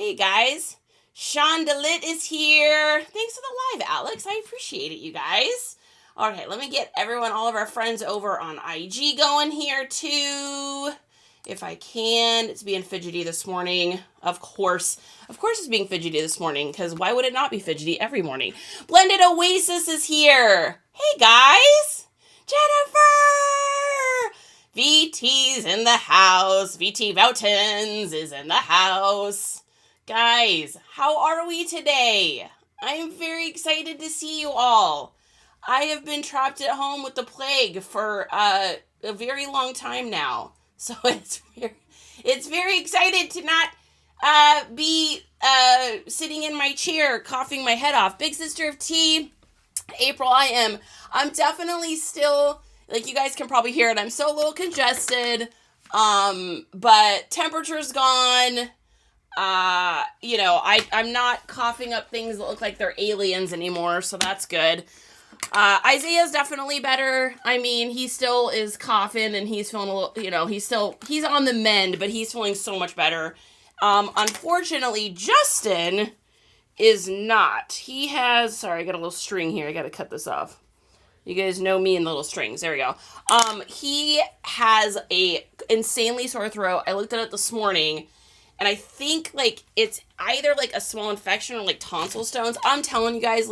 Hey guys, Sean DeLitt is here. Thanks for the live, Alex. I appreciate it, you guys. Okay, let me get all of our friends over on IG going here too. If I can. It's being fidgety this morning. Of course it's being fidgety this morning, because why would it not be fidgety every morning? Blended Oasis is here. Hey guys, Jennifer! VT's in the house. VT Voutons is in the house. Guys, how are we today? I am very excited to see you all. I have been trapped at home with the plague for a very long time now. So it's very excited to not be sitting in my chair coughing my head off. Big sister of tea, April, I'm definitely still, like you guys can probably hear it, I'm still a little congested, but temperature's gone. I'm not coughing up things that look like they're aliens anymore, so that's good. Isaiah's definitely better. I mean, he still is coughing and he's feeling a little, he's on the mend, but he's feeling so much better. Unfortunately, Justin is not. He has, sorry, I got a little string here. I got to cut this off. You guys know me and the little strings. There we go. He has a insanely sore throat. I looked at it this morning, and I think, it's either, a small infection or, tonsil stones. I'm telling you guys,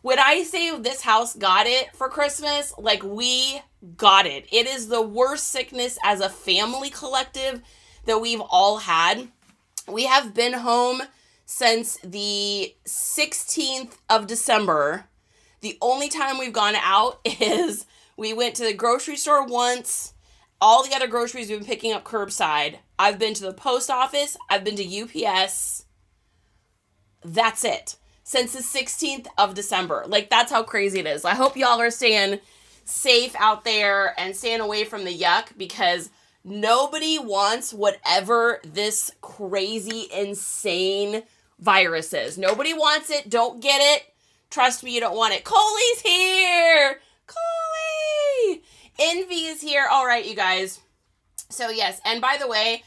when I say this house got it for Christmas, we got it. It is the worst sickness as a family collective that we've all had. We have been home since the 16th of December. The only time we've gone out is we went to the grocery store once. All the other groceries we've been picking up curbside. I've been to the post office. I've been to UPS. That's it. Since the 16th of December. That's how crazy it is. I hope y'all are staying safe out there and staying away from the yuck, because nobody wants whatever this crazy, insane virus is. Nobody wants it. Don't get it. Trust me, you don't want it. Coley's here. Coley. Envy is here. All right, you guys. So yes, and by the way,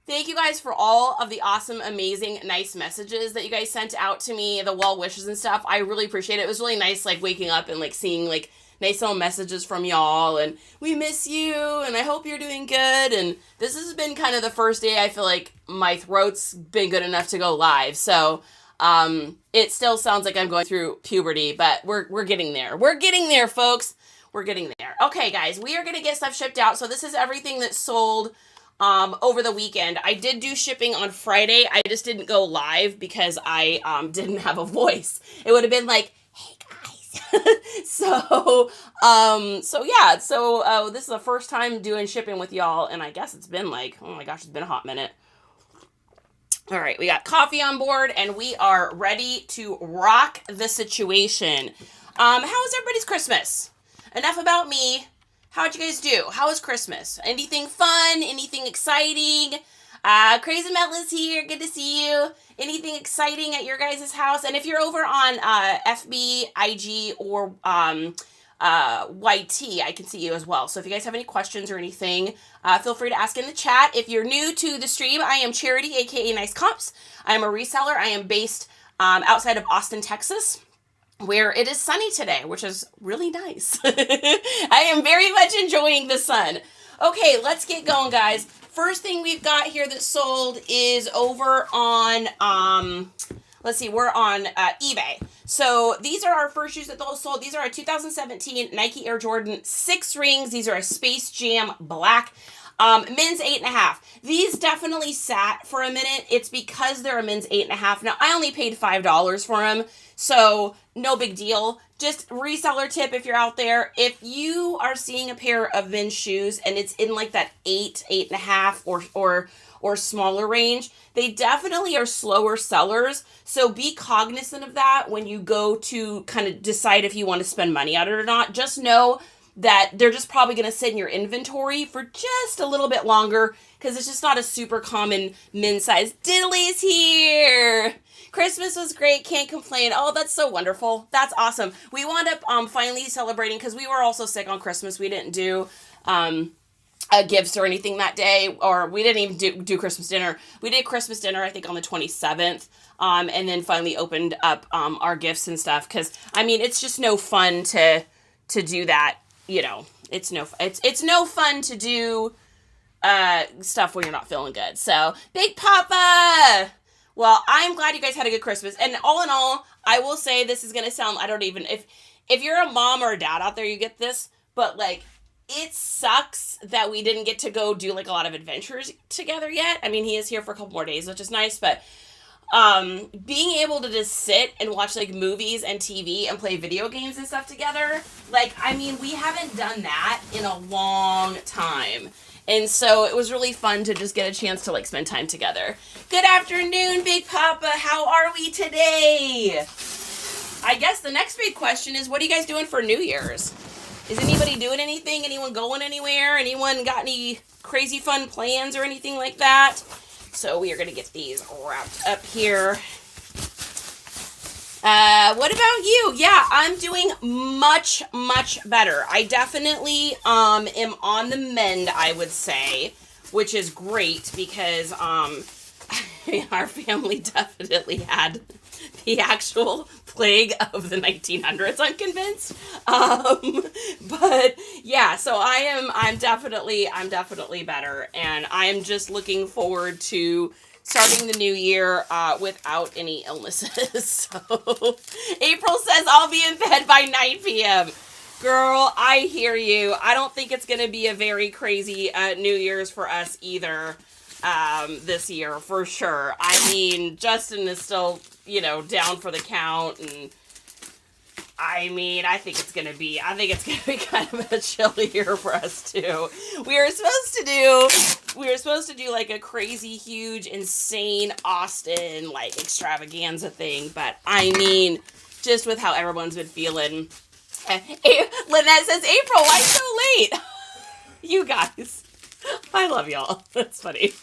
thank you guys for all of the awesome, amazing, nice messages that you guys sent out to me, the well wishes and stuff. I really appreciate it. It was really nice, waking up and, seeing, nice little messages from y'all, and we miss you, and I hope you're doing good, and this has been kind of the first day I feel like my throat's been good enough to go live, so, it still sounds like I'm going through puberty, but we're getting there. We're getting there, folks. We're getting there. Okay, guys, we are going to get stuff shipped out, so this is everything that sold over the weekend. I did do shipping on Friday. I just didn't go live because I didn't have a voice. It would have been like, hey guys. So this is the first time doing shipping with y'all, and I guess it's been oh my gosh, it's been a hot minute. All right, we got coffee on board, and we are ready to rock the situation. How was everybody's Christmas? Enough about me. How'd you guys do? How was Christmas? Anything fun? Anything exciting? Crazy Mel is here. Good to see you. Anything exciting at your guys' house? And if you're over on FB, IG, or YT, I can see you as well. So if you guys have any questions or anything, feel free to ask in the chat. If you're new to the stream, I am Charity, aka NiceComps. I am a reseller. I am based outside of Austin, Texas, where it is sunny today, which is really nice. I am very much enjoying the sun. Okay, let's get going, guys. First thing we've got here that sold is over on, we're on eBay. So these are our first shoes that those sold. These are our 2017 Nike Air Jordan 6 rings. These are a Space Jam black. Men's 8.5. These definitely sat for a minute. It's because they're a men's 8.5. Now, I only paid $5 for them, so no big deal. Just reseller tip if you're out there. If you are seeing a pair of men's shoes and it's in that 8.5 or smaller range, they definitely are slower sellers. So be cognizant of that when you go to kind of decide if you want to spend money on it or not. Just know that they're just probably going to sit in your inventory for just a little bit longer, because it's just not a super common men's size. Diddley's here. Christmas was great. Can't complain. Oh, that's so wonderful. That's awesome. We wound up finally celebrating, because we were also sick on Christmas. We didn't do gifts or anything that day, or we didn't even do Christmas dinner. We did Christmas dinner, I think, on the 27th, and then finally opened up our gifts and stuff, because, I mean, it's just no fun to do that, you know. It's no fun to do stuff when you're not feeling good. So, Big Papa! Well, I'm glad you guys had a good Christmas, and all in all, I will say, this is going to sound, I don't even, if you're a mom or a dad out there, you get this, but, like, it sucks that we didn't get to go do, like, a lot of adventures together yet. I mean, he is here for a couple more days, which is nice, but being able to just sit and watch, like, movies and TV and play video games and stuff together, like, I mean, we haven't done that in a long time. And so it was really fun to just get a chance to, like, spend time together. Good afternoon, Big Papa. How are we today? I guess the next big question is, what are you guys doing for New Year's? Is anybody doing anything? Anyone going anywhere? Anyone got any crazy fun plans or anything like that? So we are going to get these wrapped up here. What about you? Yeah, I'm doing much, much better. I definitely am on the mend, I would say, which is great because our family definitely had the actual plague of the 1900s, I'm convinced. But yeah, so I'm definitely better, and I'm just looking forward to starting the new year without any illnesses. So April says I'll be in bed by 9 p.m. Girl, I hear you. I don't think it's going to be a very crazy New Year's for us either this year, for sure. I mean, Justin is still, you know, down for the count, and I mean, I think it's gonna be kind of a chill year for us too. We were supposed to do like a crazy, huge, insane Austin like extravaganza thing, but I mean, just with how everyone's been feeling. Lynette says, April, why so late? You guys. I love y'all. That's funny.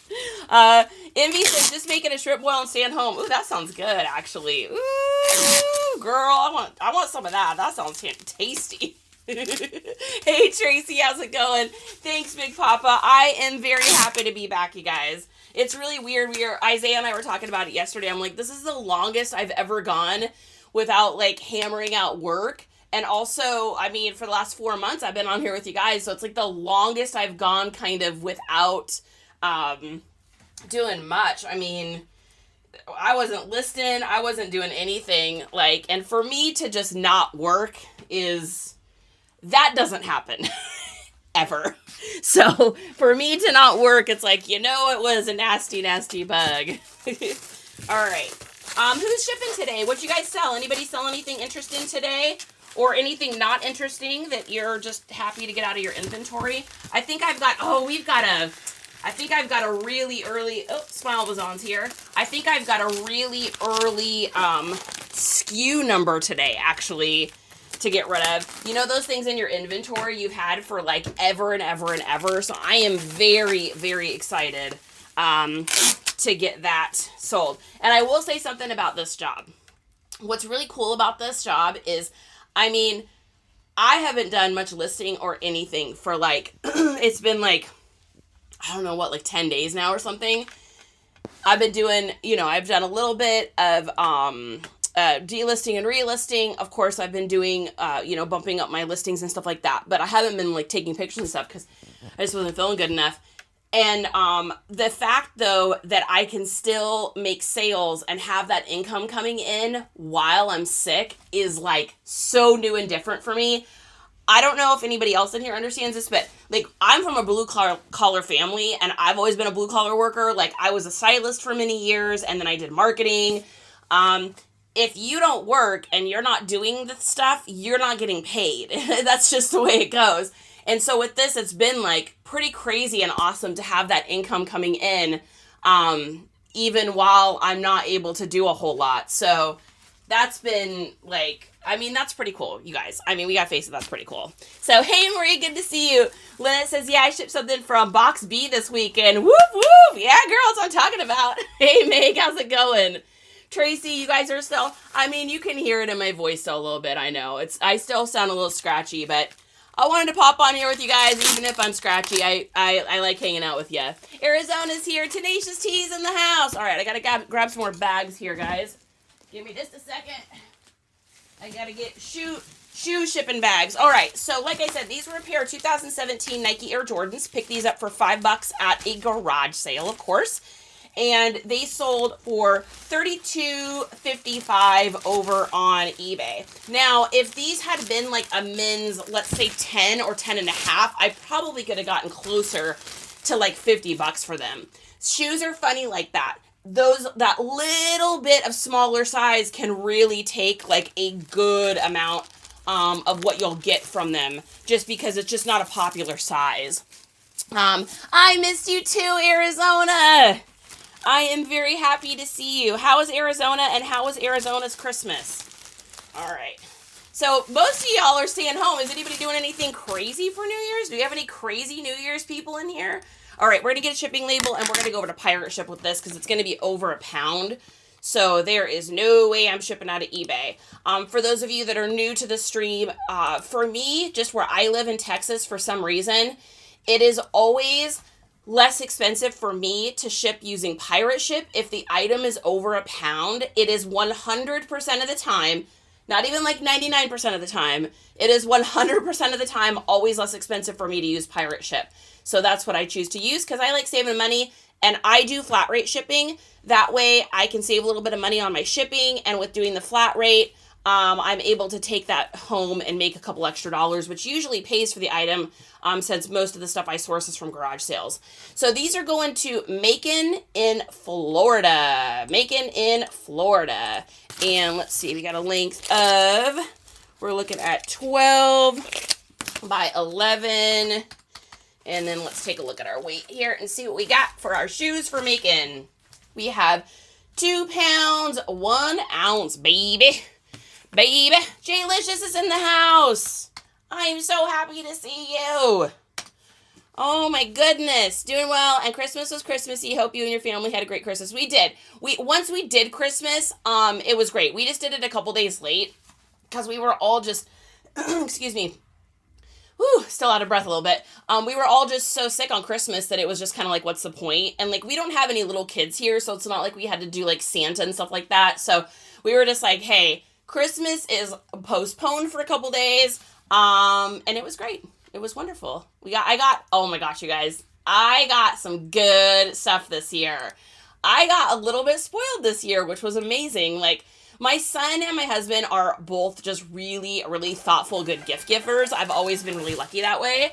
Envy says, just making a shrimp boil and staying home. Ooh, that sounds good, actually. Ooh, girl, I want some of that. That sounds tasty. Hey, Tracy, how's it going? Thanks, Big Papa. I am very happy to be back, you guys. It's really weird. Isaiah and I were talking about it yesterday. I'm like, this is the longest I've ever gone without, like, hammering out work. And also, I mean, for the last 4 months, I've been on here with you guys, so it's like the longest I've gone kind of without doing much. I mean, I wasn't listing, I wasn't doing anything, like, and for me to just not work that doesn't happen, ever. So, for me to not work, it's like, you know, it was a nasty, nasty bug. All right. Who's shipping today? What you guys sell? Anybody sell anything interesting today? Or anything not interesting that you're just happy to get out of your inventory? I think I've got a really early, Smile was on here. I think I've got a really early SKU number today, actually, to get rid of. You know those things in your inventory you've had for like ever and ever and ever? So I am very, very excited to get that sold. And I will say something about this job. What's really cool about this job is, I mean, I haven't done much listing or anything for like, it's been like, I don't know what, like 10 days now or something. I've been doing, you know, I've done a little bit of delisting and relisting. Of course, I've been doing, you know, bumping up my listings and stuff like that. But I haven't been like taking pictures and stuff because I just wasn't feeling good enough. And the fact, though, that I can still make sales and have that income coming in while I'm sick is, like, so new and different for me. I don't know if anybody else in here understands this, but, like, I'm from a blue-collar family, and I've always been a blue-collar worker. Like, I was a stylist for many years, and then I did marketing. If you don't work and you're not doing the stuff, you're not getting paid. That's just the way it goes. And so with this, it's been like pretty crazy and awesome to have that income coming in, even while I'm not able to do a whole lot. So that's been like, I mean, that's pretty cool, you guys. I mean, we gotta face it, that's pretty cool. So, hey, Marie, good to see you. Lynette says, yeah, I shipped something from Box B this weekend. Whoop, whoop. Yeah, girl, that's what I'm talking about. Hey, Meg, how's it going? Tracy, you guys are still, I mean, you can hear it in my voice still a little bit, I know. I still sound a little scratchy, but I wanted to pop on here with you guys, even if I'm scratchy. I like hanging out with you. Arizona's here. Tenacious T's in the house. All right, I gotta grab some more bags here, guys. Give me just a second. I gotta get shoe shipping bags. All right, so like I said, these were a pair of 2017 Nike Air Jordans. Picked these up for $5 at a garage sale, of course. And they sold for $32.55 over on eBay. Now, if these had been like a men's, let's say 10 or 10 and a half, I probably could have gotten closer to like $50 for them. Shoes are funny like that. That little bit of smaller size can really take like a good amount of what you'll get from them, just because it's just not a popular size. I missed you too, Arizona. I am very happy to see you. How is Arizona, and how was Arizona's Christmas? All right. So most of y'all are staying home. Is anybody doing anything crazy for New Year's? Do we have any crazy New Year's people in here? All right, we're going to get a shipping label, and we're going to go over to Pirate Ship with this because it's going to be over £1. So there is no way I'm shipping out of eBay. For those of you that are new to the stream, for me, just where I live in Texas, for some reason, it is always less expensive for me to ship using Pirate Ship. If the item is over £1, it is 100% of the time, not even like 99% of the time, it is 100% of the time always less expensive for me to use Pirate Ship. So that's what I choose to use because I like saving money, and I do flat rate shipping. That way I can save a little bit of money on my shipping, and with doing the flat rate, I'm able to take that home and make a couple extra dollars, which usually pays for the item, since most of the stuff I source is from garage sales. So these are going to Macon in Florida. Macon in Florida. And let's see, we got a length of, we're looking at 12 by 11. And then let's take a look at our weight here and see what we got for our shoes for Macon. We have 2 pounds, 1 ounce, baby. Baby, J-Licious is in the house. I'm so happy to see you. Oh my goodness, doing well. And Christmas was Christmassy. Hope you and your family had a great Christmas. We did. Once we did Christmas, it was great. We just did it a couple days late because we were all just, excuse me, still out of breath a little bit. We were all just so sick on Christmas that it was just kind of like, what's the point? And like, we don't have any little kids here, so it's not like we had to do like Santa and stuff like that. So we were just like, hey, Christmas is postponed for a couple days. And it was great. It was wonderful. Oh my gosh, you guys, I got some good stuff this year. I got a little bit spoiled this year, which was amazing. Like, my son and my husband are both just really, really thoughtful, good gift givers. I've always been really lucky that way.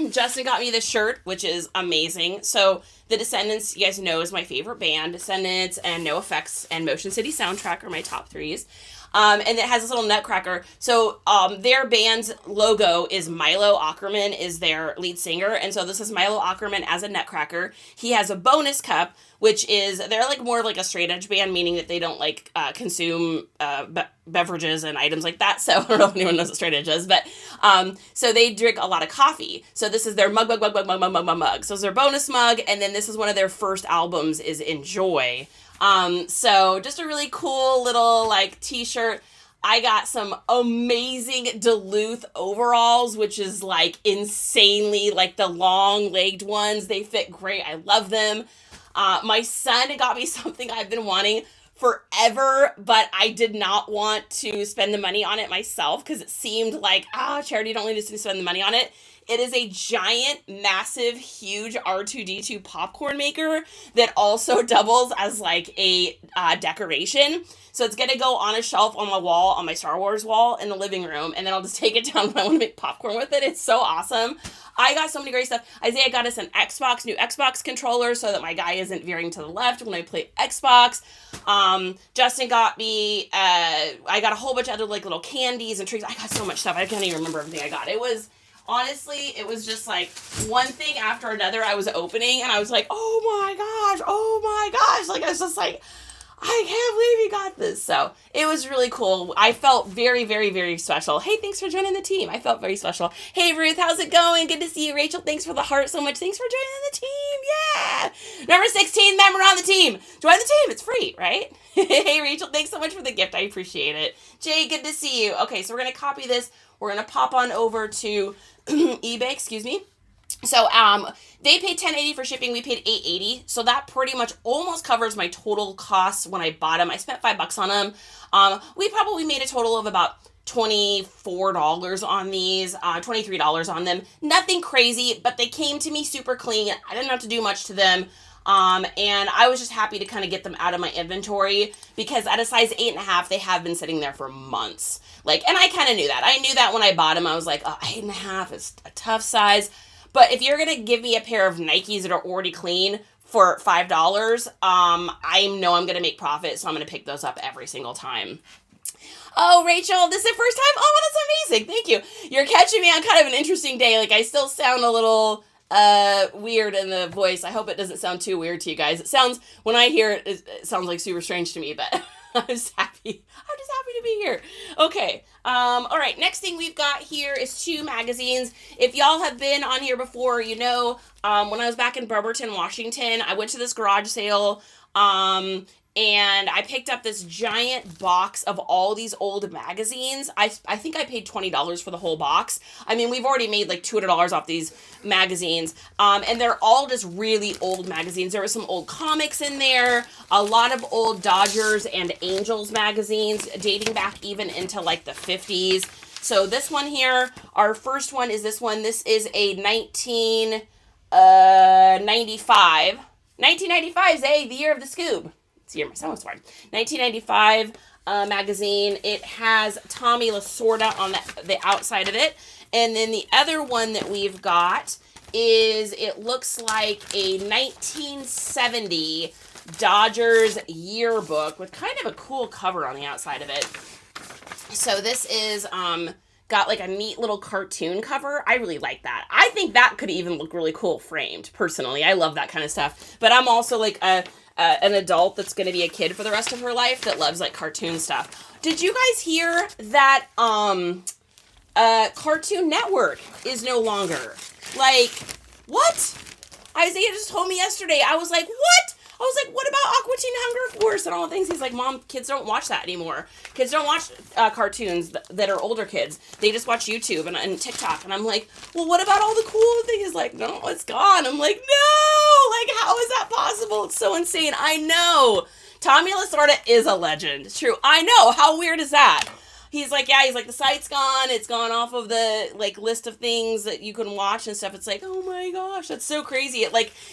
Justin got me this shirt, which is amazing. So the Descendants, you guys know, is my favorite band. Descendants and NoFX and Motion City Soundtrack are my top threes. And it has this little nutcracker. So their band's logo is Milo Ackerman is their lead singer. And so this is Milo Ackerman as a nutcracker. He has a bonus cup, which is, they're like more like a straight edge band, meaning that they don't like consume beverages and items like that. So I don't know if anyone knows what straight edge is, but so they drink a lot of coffee. So this is their mug. So it's their bonus mug. And then this is one of their first albums is Enjoy. So just a really cool little like t-shirt. I got some amazing Duluth overalls, which is like insanely like the long legged ones. They fit great. I love them. My son got me something I've been wanting forever, but I did not want to spend the money on it myself because it seemed like, Charity, don't need to spend the money on it. It is a giant, massive, huge R2-D2 popcorn maker that also doubles as like a decoration. So it's going to go on a shelf on my wall, on my Star Wars wall in the living room, and then I'll just take it down when I want to make popcorn with it. It's so awesome. I got so many great stuff. Isaiah got us an new Xbox controller so that my guy isn't veering to the left when I play Xbox. Justin got me, I got a whole bunch of other like little candies and treats. I got so much stuff. I can't even remember everything I got. Honestly, it was just like one thing after another I was opening, and I was like, oh my gosh. Like, I was just like, I can't believe you got this. So it was really cool. I felt very, very, very special. Hey, thanks for joining the team. I felt very special. Hey, Ruth, how's it going? Good to see you. Rachel, thanks for the heart so much. Thanks for joining the team. Yeah. Number 16 member on the team. Join the team. It's free, right? Hey, Rachel, thanks so much for the gift. I appreciate it. Jay, good to see you. Okay, so we're going to copy this. We're going to pop on over to eBay, excuse me. So, they paid $10.80 for shipping. We paid $8.80. So that pretty much almost covers my total costs when I bought them. I spent $5 on them. We probably made a total of about $24 on these, $23 on them. Nothing crazy, but they came to me super clean. I didn't have to do much to them. And I was just happy to kind of get them out of my inventory because at a size 8.5, they have been sitting there for months. Like, and I kind of knew that. I knew that when I bought them. I was like, oh, 8.5 is a tough size. But if you're going to give me a pair of Nikes that are already clean for $5, I know I'm going to make profit, so I'm going to pick those up every single time. Oh, Rachel, this is the first time? Oh, that's amazing. Thank you. You're catching me on kind of an interesting day. Like, I still sound a little weird in the voice. I hope it doesn't sound too weird to you guys. It sounds, when I hear it, it sounds like super strange to me, but I'm just happy to be here. Okay. All right. Next thing we've got here is 2 magazines. If y'all have been on here before, you know, when I was back in Bremerton, Washington, I went to this garage sale, and I picked up this giant box of all these old magazines. I think I paid $20 for the whole box. I mean, we've already made like $200 off these magazines. And they're all just really old magazines. There were some old comics in there, a lot of old Dodgers and Angels magazines dating back even into like the 50s. So this one here, our first one is this one. This is a 1995. 1995, Zay, the year of the Scoob. Year my son was born. 1995 magazine. It has Tommy Lasorda on the outside of it. And then the other one that we've got is, it looks like a 1970 Dodgers yearbook with kind of a cool cover on the outside of it. So this is got like a neat little cartoon cover. I really like that. I think that could even look really cool framed, personally. I love that kind of stuff. But I'm also like an adult that's going to be a kid for the rest of her life that loves like cartoon stuff. Did you guys hear that Cartoon Network is no longer? Like, what? Isaiah just told me yesterday. I was like, what? I was like, what about Aqua Teen Hunger Force and all the things? He's like, Mom, kids don't watch that anymore. Kids don't watch cartoons that are older kids. They just watch YouTube and TikTok. And I'm like, well, what about all the cool things? He's like, no, it's gone. I'm like, no! Like, how is that possible? It's so insane. I know. Tommy Lasorda is a legend. It's true. I know. How weird is that? He's like, yeah, he's like, the site's gone. It's gone off of the, like, list of things that you can watch and stuff. It's like, oh my gosh, that's so crazy.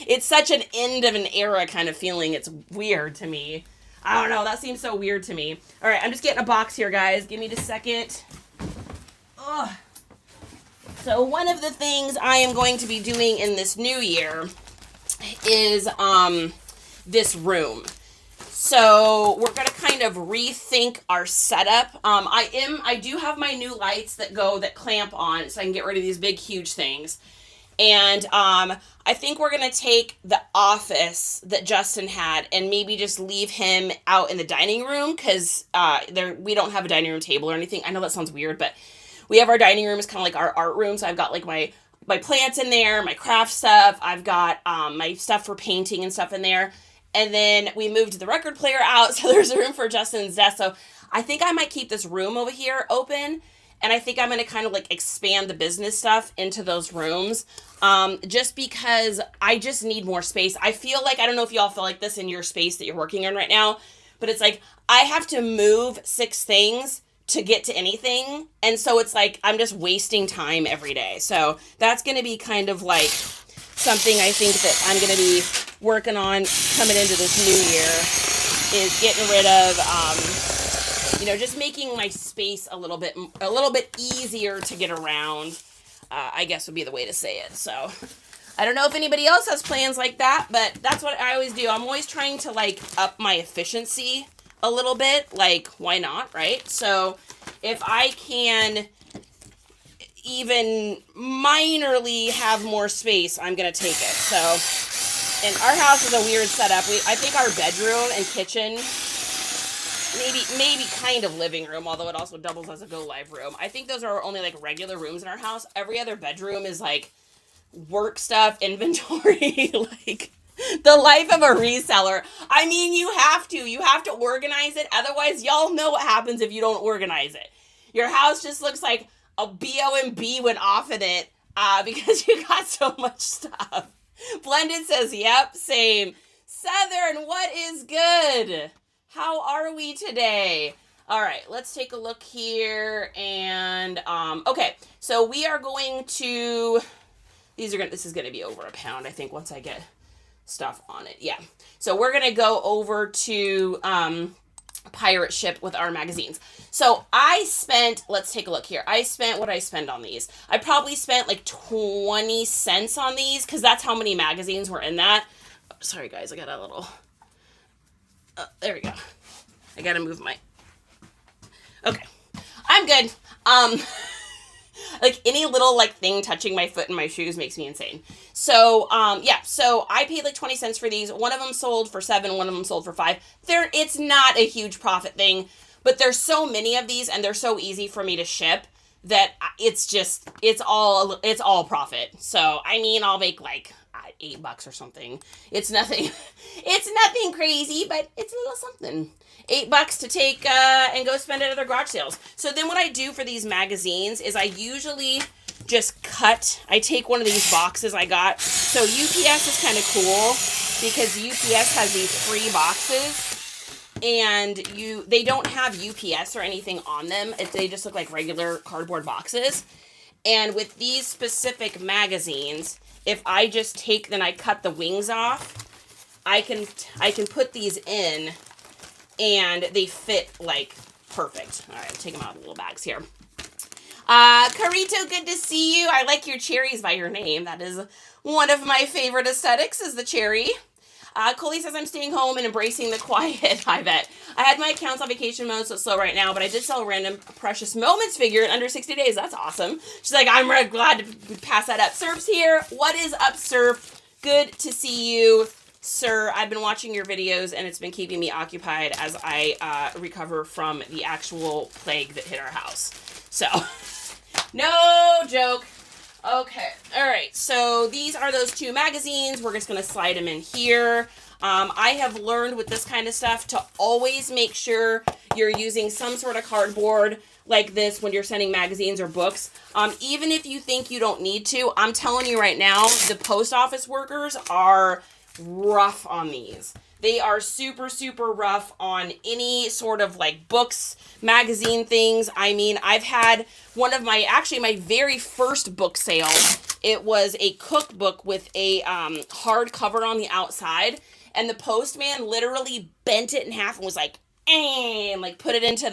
It's such an end of an era kind of feeling. It's weird to me. I don't know. That seems so weird to me. All right, I'm just getting a box here, guys. Give me just a second. Ugh. So one of the things I am going to be doing in this new year is this room. So we're going to kind of rethink our setup. I do have my new lights that clamp on so I can get rid of these big, huge things. And I think we're going to take the office that Justin had and maybe just leave him out in the dining room because we don't have a dining room table or anything. I know that sounds weird, but we have our dining room as kind of like our art room. So I've got like my plants in there, my craft stuff. I've got my stuff for painting and stuff in there. And then we moved the record player out, so there's a room for Justin's desk. So I think I might keep this room over here open, and I think I'm going to kind of like expand the business stuff into those rooms, just because I just need more space. I feel like, I don't know if y'all feel like this in your space that you're working in right now, but it's like I have to move 6 things to get to anything, and so it's like I'm just wasting time every day. So that's going to be kind of like something I think that I'm going to be working on coming into this new year, is getting rid of, just making my space a little bit easier to get around, I guess would be the way to say it. So I don't know if anybody else has plans like that, but that's what I always do. I'm always trying to like up my efficiency a little bit. Like, why not, right? So if I can even minorly have more space, I'm gonna take it. So, and our house is a weird setup. I think our bedroom and kitchen maybe kind of living room, although it also doubles as a go live room. I think those are only like regular rooms in our house. Every other bedroom is like work stuff, inventory, like the life of a reseller. I mean, you have to organize it. Otherwise, y'all know what happens if you don't organize it. Your house just looks like a BOMB went off in it because you got so much stuff. Blended says, yep, same. Southern, what is good? How are we today? All right, let's take a look here. And, okay, so we are going to, this is going to be over a pound, I think, once I get stuff on it. Yeah. So we're going to go over to, pirate ship with our magazines. So I spent, let's take a look here. What did I spend on these? I probably spent like 20 cents on these because that's how many magazines were in that. Oh, sorry guys, I got a little, there we go. I got to move my, okay. I'm good. Like any little like thing touching my foot and my shoes makes me insane. So, yeah, so I paid like 20 cents for these. One of them sold for $7, one of them sold for $5. It's not a huge profit thing, but there's so many of these and they're so easy for me to ship that it's all profit. So, I mean, I'll make like $8 or something. It's nothing crazy, but it's a little something. $8 to take and go spend it at other garage sales. So then what I do for these magazines is I usually just I take one of these boxes I got. So UPS is kind of cool because UPS has these free boxes and they don't have UPS or anything on them. They just look like regular cardboard boxes. And with these specific magazines, if I just then I cut the wings off, I can put these in and they fit like perfect. All right, take them out of the little bags here. Carito, good to see you. I like your cherries by your name. That is one of my favorite aesthetics is the cherry. Coley says, I'm staying home and embracing the quiet. I bet. I had my accounts on vacation mode, so it's slow right now, but I did sell a random Precious Moments figure in under 60 days. That's awesome. She's like, I'm really glad to pass that up. Surf's here. What is up, Surf? Good to see you, sir. I've been watching your videos, and it's been keeping me occupied as I recover from the actual plague that hit our house. So, no joke. Okay, all right, so these are those two magazines. We're just going to slide them in here. I have learned with this kind of stuff to always make sure you're using some sort of cardboard like this when you're sending magazines or books. Even if you think you don't need to, I'm telling you right now, the post office workers are rough on these. They are super, super rough on any sort of like books, magazine things. I mean, I've had one of my very first book sale. It was a cookbook with a hardcover on the outside. And the postman literally bent it in half and was like, and like put it into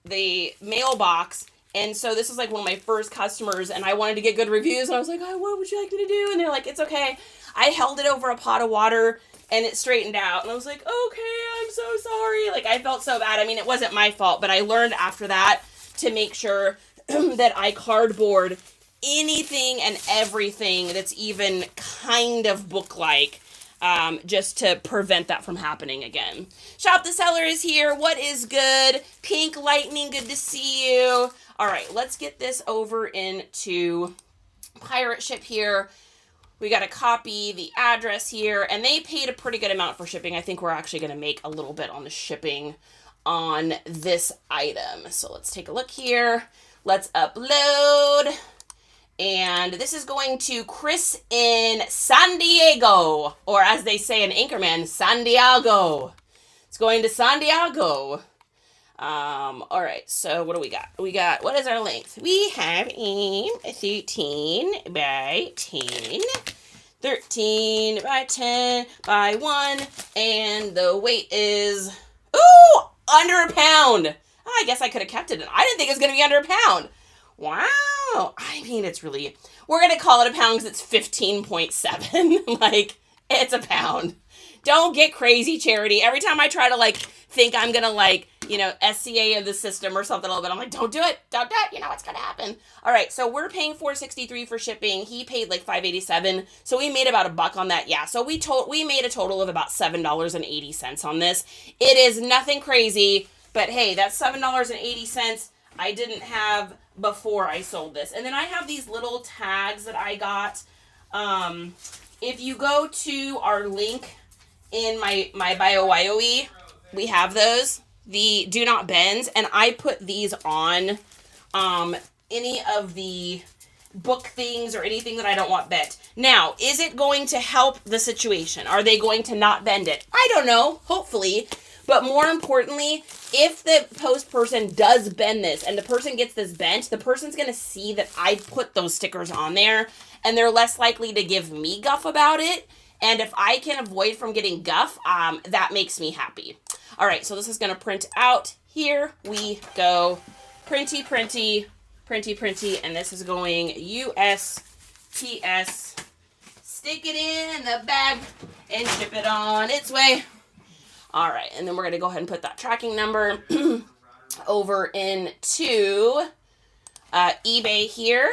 the mailbox. And so this was like one of my first customers and I wanted to get good reviews. And I was like, oh, what would you like me to do? And they're like, it's okay. I held it over a pot of water and it straightened out. And I was like, okay, I'm so sorry. Like, I felt so bad. I mean, it wasn't my fault, but I learned after that to make sure that I cardboard anything and everything that's even kind of book-like, just to prevent that from happening again. Shop the Seller is here. What is good? Pink Lightning, good to see you. All right, let's get this over into Pirate Ship here. We got to copy the address here, and they paid a pretty good amount for shipping. I think we're actually going to make a little bit on the shipping on this item. So let's take a look here. Let's upload. And this is going to Chris in San Diego, or as they say in Anchorman, San Diego. It's going to San Diego. All right, so what do we got? What is our length? We have a 13 by 10, 13 by 10 by 1, and the weight is, ooh, under a pound. I guess I could have kept it. I didn't think it was going to be under a pound. Wow. I mean, we're going to call it a pound because it's 15.7. Like, it's a pound. Don't get crazy, Charity. Every time I try to, think I'm going to, you know, SCA of the system or something a little bit. I'm like, don't do it. Don't do it. You know what's going to happen. All right. So we're paying $4.63 for shipping. He paid like $5.87. So we made about $1 on that. Yeah. So we made a total of about $7.80 on this. It is nothing crazy, but hey, that's $7.80 I didn't have before I sold this. And then I have these little tags that I got. If you go to our link in my BioYoE, we have those, the do not bends, and I put these on any of the book things or anything that I don't want bent. Now, is it going to help the situation? Are they going to not bend it? I don't know, hopefully. But more importantly, if the post person does bend this and the person gets this bent, the person's going to see that I put those stickers on there, and they're less likely to give me guff about it. And if I can avoid from getting guff, that makes me happy. All right, so this is going to print out. Here we go. Printy, printy, printy, printy. And this is going USPS. Stick it in the bag and ship it on its way. All right, and then we're going to go ahead and put that tracking number over into eBay here.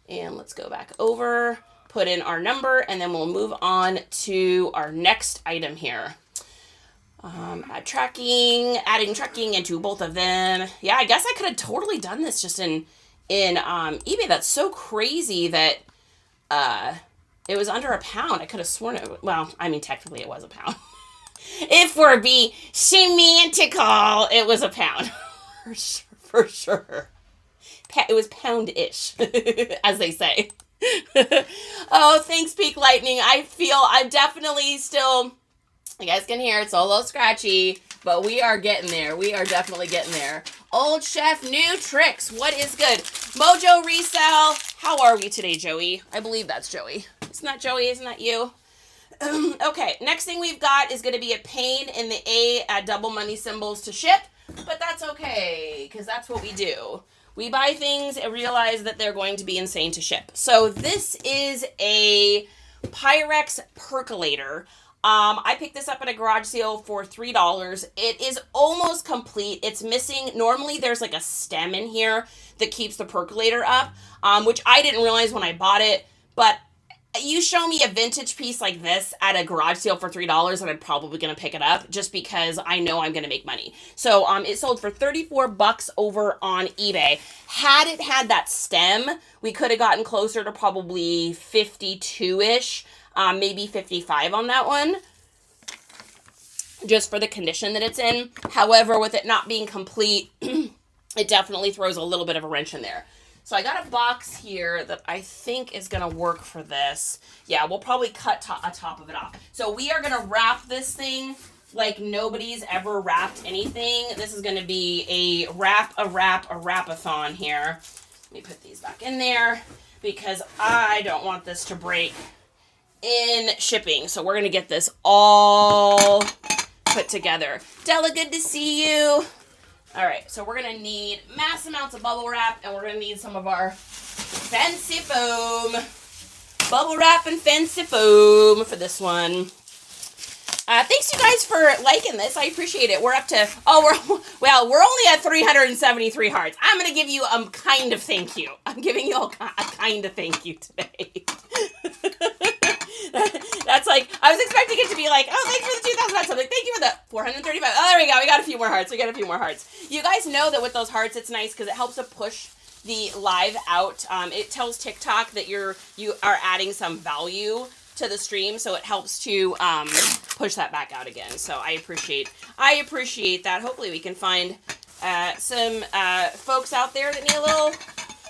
And let's go back over, put in our number, and then we'll move on to our next item here. Adding tracking into both of them. Yeah, I guess I could have totally done this just in eBay. That's so crazy that it was under £1. I could have sworn it. Well, I mean, technically it was £1. If we're being semantical, it was £1. For sure. It was pound-ish, as they say. Oh, thanks, Peak Lightning. I'm definitely still, you guys can hear it's a little scratchy, but we are getting there. We are definitely getting there. Old Chef, new tricks. What is good? Mojo Resell. How are we today, Joey? I believe that's Joey. Isn't that Joey? Isn't that you? Okay, next thing we've got is going to be a pain in the A at double money symbols to ship, but that's okay, because that's what we do. We buy things and realize that they're going to be insane to ship. So this is a Pyrex percolator. I picked this up at a garage sale for $3. It is almost complete. It's missing. Normally there's like a stem in here that keeps the percolator up, which I didn't realize when I bought it, but you show me a vintage piece like this at a garage sale for $3 and I'm probably going to pick it up just because I know I'm going to make money. So it sold for $34 over on eBay. Had it had that stem, we could have gotten closer to probably 52-ish, maybe 55 on that one, just for the condition that it's in. However, with it not being complete, it definitely throws a little bit of a wrench in there. So I got a box here that I think is going to work for this. Yeah, we'll probably cut a top of it off. So we are going to wrap this thing like nobody's ever wrapped anything. This is going to be a wrap-a-thon here. Let me put these back in there because I don't want this to break in shipping. So we're going to get this all put together. Della, good to see you. All right, so we're going to need mass amounts of bubble wrap, and we're going to need some of our fancy foam. Bubble wrap and fancy foam for this one. Thanks, you guys, for liking this. I appreciate it. We're up to, we're only at 373 hearts. I'm going to give you a kind of thank you. I'm giving you a kind of thank you today. That's like, I was expecting it to be like, oh, thanks for the 2,000 hearts. I'm like, thank you for the 435. Oh, there we go. We got a few more hearts. You guys know that with those hearts, it's nice because it helps to push the live out. It tells TikTok that you are adding some value to the stream, so it helps to push that back out again. So I appreciate that. Hopefully we can find some folks out there that need a little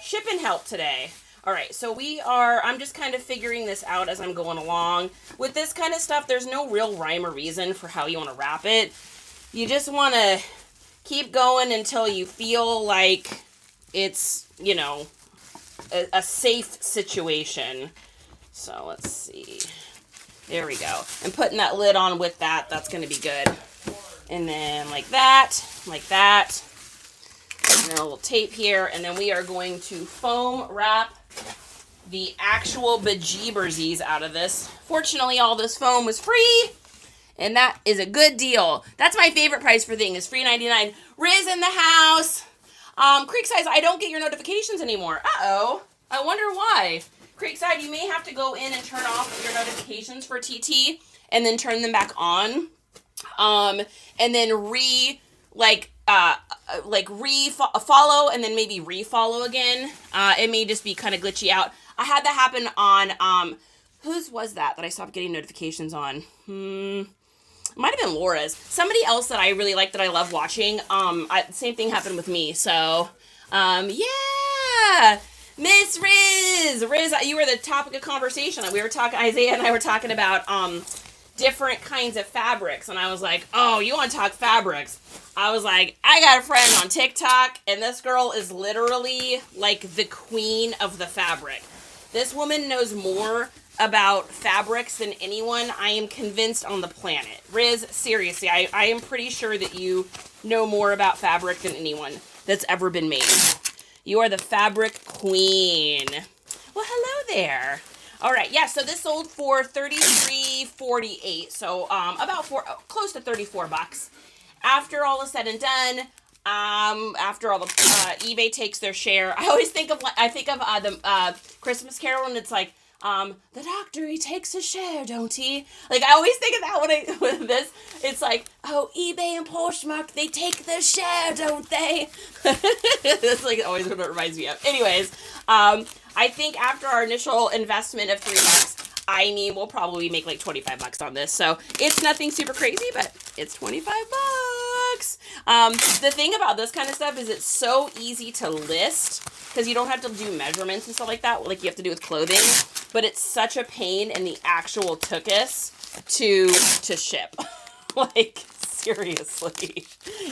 shipping help today. All right, so I'm just kind of figuring this out as I'm going along. With this kind of stuff, there's no real rhyme or reason for how you want to wrap it. You just want to keep going until you feel like it's, a safe situation. So let's see. There we go. And putting that lid on with that's going to be good. And then like that. And then a little tape here. And then we are going to foam wrap the actual bejeebersies out of this. Fortunately, all this foam was free And that is a good deal. That's my favorite price for things, is $3.99. Riz in the house. Creekside, I don't get your notifications anymore. Uh-oh. I wonder why. Creekside, you may have to go in and turn off your notifications for TT and then turn them back on. And then follow and then maybe refollow again. It may just be kind of glitchy out. I had that happen on, whose was that I stopped getting notifications on? It might have been Laura's. Somebody else that I really like, that I love watching. Same thing happened with me. So, yeah. Miss Riz, you were the topic of conversation. We were talking, Isaiah and I were talking about, different kinds of fabrics, and I was like, oh, you want to talk fabrics? I was like, I got a friend on TikTok, and this girl is literally like the queen of the fabric. This woman knows more about fabrics than anyone, I am convinced, on the planet. Riz, seriously, I am pretty sure that you know more about fabric than anyone that's ever been made. You are the fabric queen. Well, hello there. All right, yeah, so this sold for $33.48, so close to $34. After all is said and done, after all the eBay takes their share, I always think of the Christmas Carol, and it's like, the doctor, he takes a share, don't he? Like, I always think of that with this. It's like, oh, eBay and Poshmark, they take their share, don't they? That's like always what it reminds me of. Anyways, I think after our initial investment of $3, we'll probably make like $25 on this. So it's nothing super crazy, but it's $25. The thing about this kind of stuff is it's so easy to list because you don't have to do measurements and stuff like that, like you have to do with clothing. But it's such a pain in the actual tuchus to ship. Like, seriously.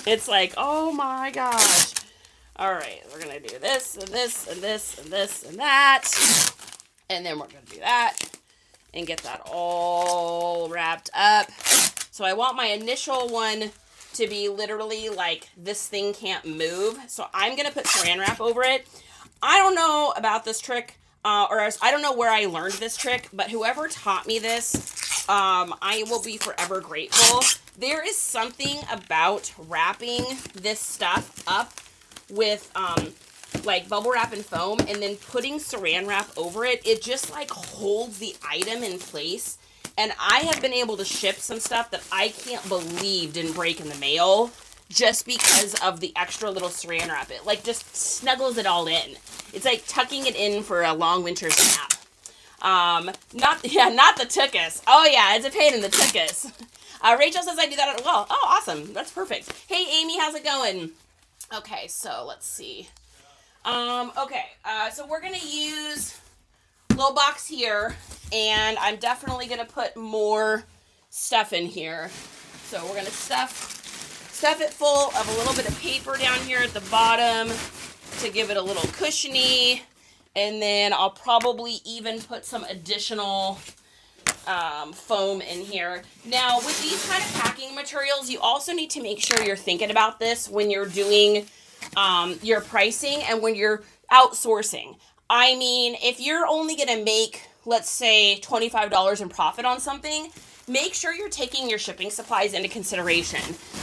It's like, oh my gosh. All right, we're going to do this and this and this and this and that. And then we're going to do that and get that all wrapped up. So I want my initial one to be literally like, this thing can't move. So I'm going to put saran wrap over it. I don't know about this trick, or I don't know where I learned this trick, but whoever taught me this, I will be forever grateful. There is something about wrapping this stuff up with like bubble wrap and foam and then putting saran wrap over it. It just like holds the item in place. And I have been able to ship some stuff that I can't believe didn't break in the mail just because of the extra little saran wrap. It like just snuggles it all in. It's like tucking it in for a long winter's nap. Not the tuchus. Oh yeah, it's a pain in the tuchus. Rachel says I do that as well. Oh, awesome. That's perfect. Hey, Amy, how's it going? Okay, so let's see. So we're going to use a little box here, and I'm definitely going to put more stuff in here. So we're going to stuff it full of a little bit of paper down here at the bottom to give it a little cushiony, and then I'll probably even put some additional foam in here. Now, with these kind of packing materials, you also need to make sure you're thinking about this when you're doing your pricing and when you're outsourcing. I mean, if you're only going to make, let's say, $25 in profit on something, make sure you're taking your shipping supplies into consideration.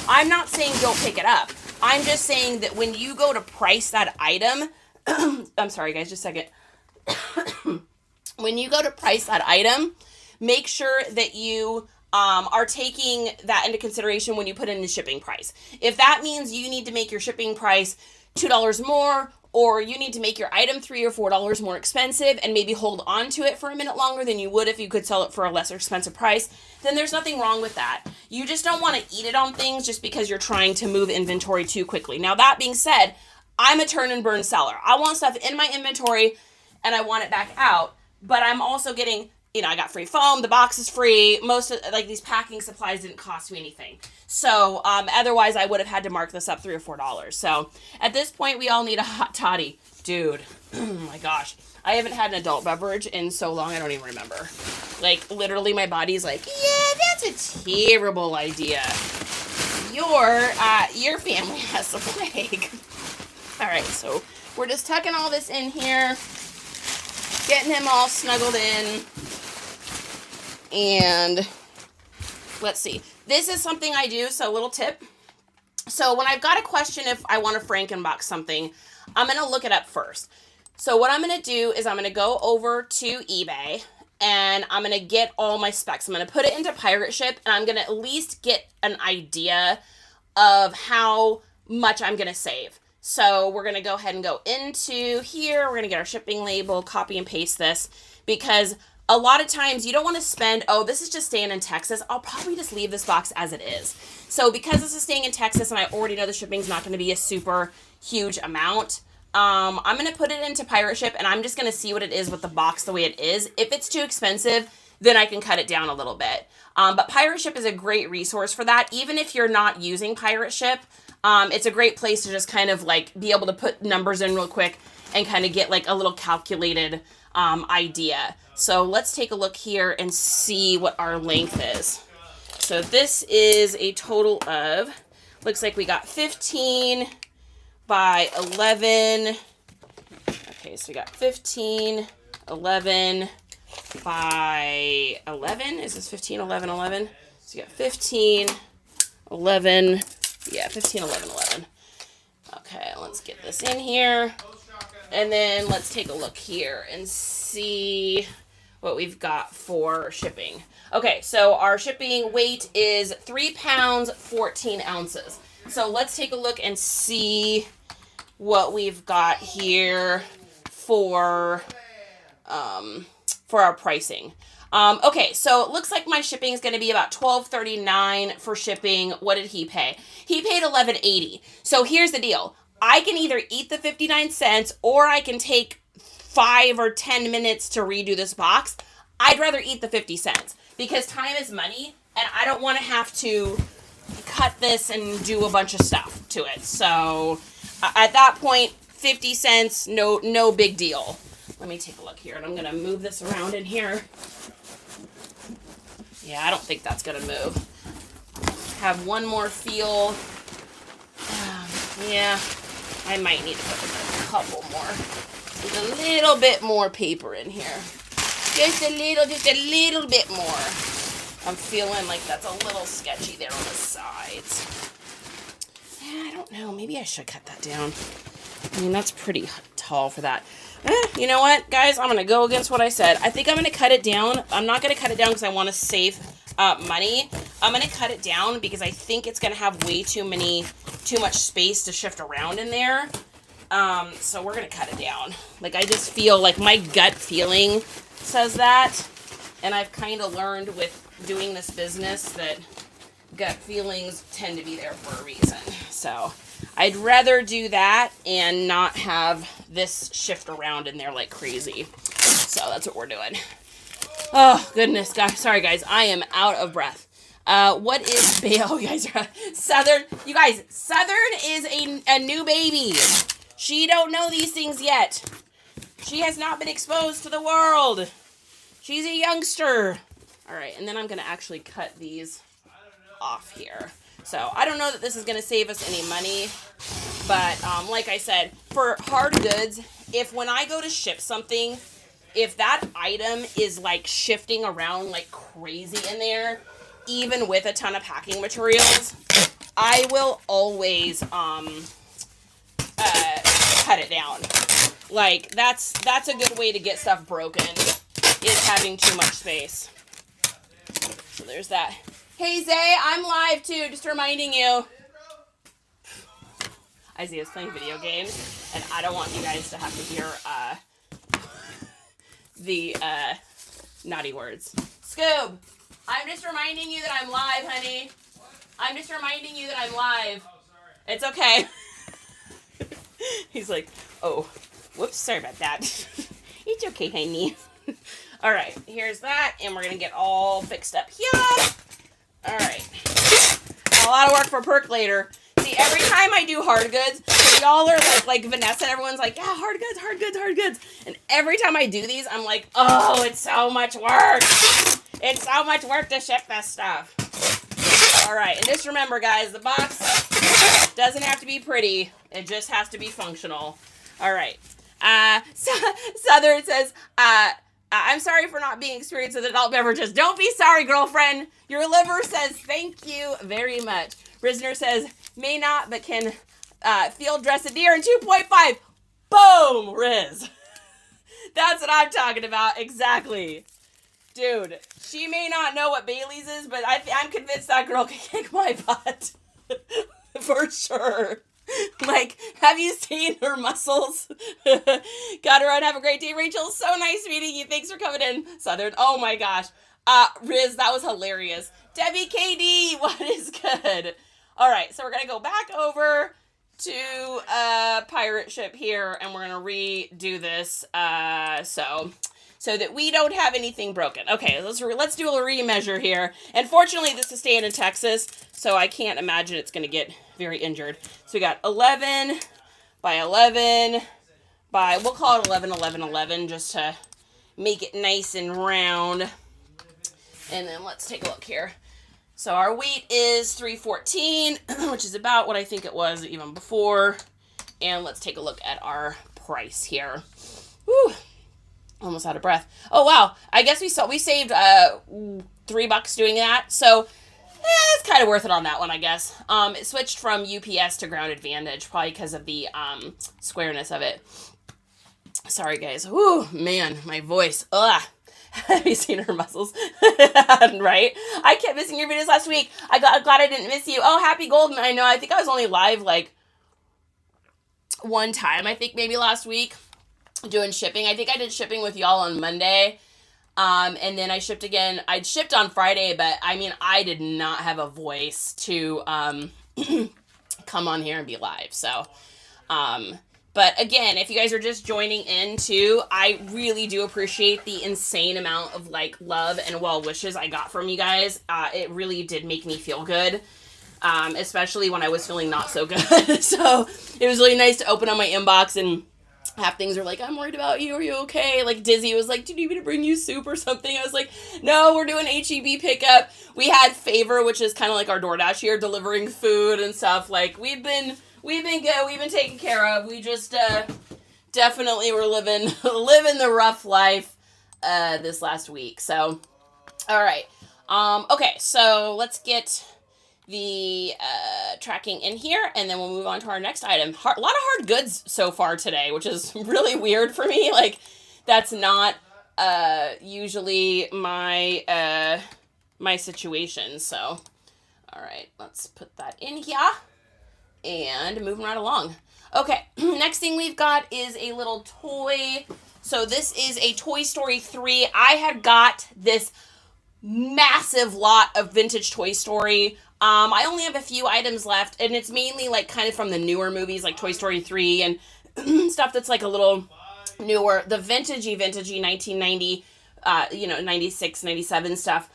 I'm not saying don't pick it up. I'm just saying that when you go to price that item, I'm sorry guys, just a second. When you go to price that item, make sure that you are taking that into consideration when you put in the shipping price. If that means you need to make your shipping price $2 more, or you need to make your item $3 or $4 more expensive and maybe hold on to it for a minute longer than you would if you could sell it for a lesser expensive price, then there's nothing wrong with that. You just don't want to eat it on things just because you're trying to move inventory too quickly. Now, that being said, I'm a turn and burn seller. I want stuff in my inventory and I want it back out, but I'm also getting, I got free foam, the box is free, most of, like, these packing supplies didn't cost me anything. So, otherwise I would have had to mark this up $3 or $4. So, at this point, we all need a hot toddy. Dude, oh my gosh. I haven't had an adult beverage in so long, I don't even remember. Like, literally my body's like, yeah, that's a terrible idea. Your family has the plague. All right, so we're just tucking all this in here, getting him all snuggled in. And let's see. this is something I do, so a little tip. So when I've got a question if I want to Frankenbox something, I'm going to look it up first. So what I'm going to do is I'm going to go over to eBay and I'm going to get all my specs. I'm going to put it into pirate ship and I'm going to at least get an idea of how much I'm going to save. So we're going to go ahead and go into here. We're going to get our shipping label, copy and paste this, because a lot of times you don't want to spend, oh, this is just staying in Texas. I'll probably just leave this box as it is. So because this is staying in Texas and I already know the shipping's not going to be a super huge amount, I'm going to put it into pirate ship and I'm just going to see what it is with the box the way it is. If it's too expensive, then I can cut it down a little bit. But pirate ship is a great resource for that. Even if you're not using pirate ship, it's a great place to just kind of like be able to put numbers in real quick and kind of get like a little calculated idea. So let's take a look here and see what our length is. So this is a total of, looks like we got 15 by 11. Okay, so we got 15, 11 by 11. Is this 15, 11, 11? So you got 15, 11. Yeah, 15, 11, 11. Okay, let's get this in here. And then let's take a look here and see what we've got for shipping. Okay, so our shipping weight is 3 pounds, 14 ounces. So let's take a look and see what we've got here for our pricing. Okay, so it looks like my shipping is going to be about $12.39 for shipping. What did he pay? He paid $11.80. So here's the deal. I can either eat the 59 cents or I can take 5 or 10 minutes to redo this box. I'd rather eat the 50 cents because time is money and I don't want to have to cut this and do a bunch of stuff to it. So at that point, 50 cents, no big deal. Let me take a look here and I'm going to move this around in here. Yeah, I don't think that's going to move. Have one more feel. Yeah, I might need to put a couple more. There's a little bit more paper in here. Just a little bit more. I'm feeling like that's a little sketchy there on the sides. Yeah, I don't know. Maybe I should cut that down. I mean, that's pretty tall for that. You know what, guys? I'm going to go against what I said. I think I'm going to cut it down. I'm not going to cut it down because I want to save money. I'm going to cut it down because I think it's going to have way too much space to shift around in there. So we're going to cut it down. Like, I just feel like my gut feeling says that. And I've kind of learned with doing this business that gut feelings tend to be there for a reason. So I'd rather do that and not have this shift around in there like crazy. So that's what we're doing. Oh, goodness, guys. Sorry, guys. I am out of breath. What is Bail? You guys are Southern. You guys, Southern is a new baby. She don't know these things yet. She has not been exposed to the world. She's a youngster. All right, and then I'm going to actually cut these off here. So I don't know that this is going to save us any money, but like I said, for hard goods, if when I go to ship something, if that item is like shifting around like crazy in there, even with a ton of packing materials, I will always cut it down. Like that's a good way to get stuff broken, is having too much space. So there's that. Hey Zay, I'm live too, just reminding you. Isaiah's playing video games, and I don't want you guys to have to hear the naughty words. Scoob, I'm just reminding you that I'm live, honey. I'm just reminding you that I'm live. It's okay. He's like, oh, whoops, sorry about that. It's okay, honey. All right, here's that, and we're going to get all fixed up here. All right. A lot of work for percolator. See, every time I do hard goods, y'all are like Vanessa and everyone's like, yeah, hard goods, hard goods, hard goods. And every time I do these, I'm like, oh, it's so much work. It's so much work to ship this stuff. All right, and just remember, guys, the box doesn't have to be pretty. It just has to be functional. All right. Southern says, I'm sorry for not being experienced with adult beverages. Don't be sorry, girlfriend. Your liver says thank you very much. Risner says, may not, but can field dress a deer in 2.5. Boom, Riz. That's what I'm talking about. Exactly. Dude, she may not know what Bailey's is, but I'm convinced that girl can kick my butt. For sure. Like, have you seen her muscles? Gotta run. Have a great day, Rachel. So nice meeting you. Thanks for coming in, Southern. Oh my gosh. Riz, that was hilarious. Debbie KD, what is good? All right, so we're gonna go back over to pirate ship here, and we're gonna redo this so that we don't have anything broken. Okay, let's do a remeasure here. And fortunately, this is staying in Texas, so I can't imagine it's gonna get very injured. So we got 11 by 11 by, we'll call it 11, 11, 11, just to make it nice and round. And then let's take a look here. So our weight is 314, which is about what I think it was even before. And let's take a look at our price here. Whew, almost out of breath. Oh wow, I guess we saved $3 doing that. So it's kind of worth it on that one, I guess. It switched from UPS to Ground Advantage, probably because of the squareness of it. Sorry guys. Whew, man, my voice. Ugh. Have you seen her muscles? Right? I kept missing your videos last week. I'm glad I didn't miss you. Oh, happy golden. I know. I think I was only live like one time, I think maybe last week, doing shipping. I think I did shipping with y'all on Monday. And then I shipped again. I shipped on Friday, but I mean, I did not have a voice to come on here and be live. So, but again, if you guys are just joining in too, I really do appreciate the insane amount of like love and well wishes I got from you guys. It really did make me feel good, especially when I was feeling not so good. So it was really nice to open up my inbox and half things are like, I'm worried about you. Are you okay? Like Dizzy was like, do you need me to bring you soup or something? I was like, no, we're doing HEB pickup. We had Favor, which is kind of like our DoorDash here, delivering food and stuff. Like we've been good. We've been taken care of. We just definitely were living the rough life this last week. So, all right. Okay, so let's get the tracking in here, and then we'll move on to our next item. A lot of hard goods so far today, which is really weird for me. Like, that's not usually my my situation. So, all right, let's put that in here. And moving right along. Okay, next thing we've got is a little toy. So this is a Toy Story 3. I had got this massive lot of vintage Toy Story. I only have a few items left, and it's mainly like kind of from the newer movies like Toy Story 3 and stuff that's like a little newer. The vintagey 1990, 96, 97 stuff.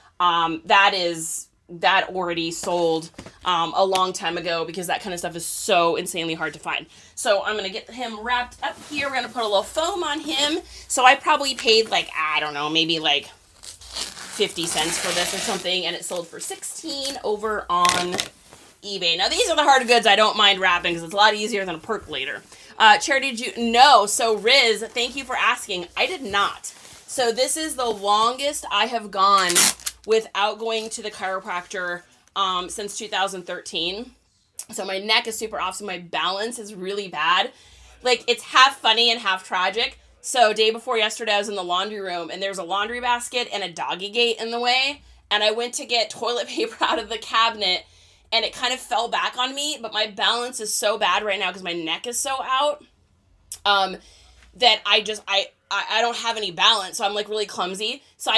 That already sold a long time ago because that kind of stuff is so insanely hard to find. So I'm going to get him wrapped up here. We're going to put a little foam on him. So I probably paid like, I don't know, maybe like 50 cents for this or something. And it sold for $16 over on eBay. Now these are the hard goods I don't mind wrapping because it's a lot easier than a percolator. Charity, did you? No. So Riz, thank you for asking. I did not. So this is the longest I have gone without going to the chiropractor since 2013. So my neck is super off, so my balance is really bad. Like, it's half funny and half tragic. So day before yesterday, I was in the laundry room, and there's a laundry basket and a doggy gate in the way, and I went to get toilet paper out of the cabinet, and it kind of fell back on me, but my balance is so bad right now because my neck is so out that I don't have any balance, so I'm like really clumsy. So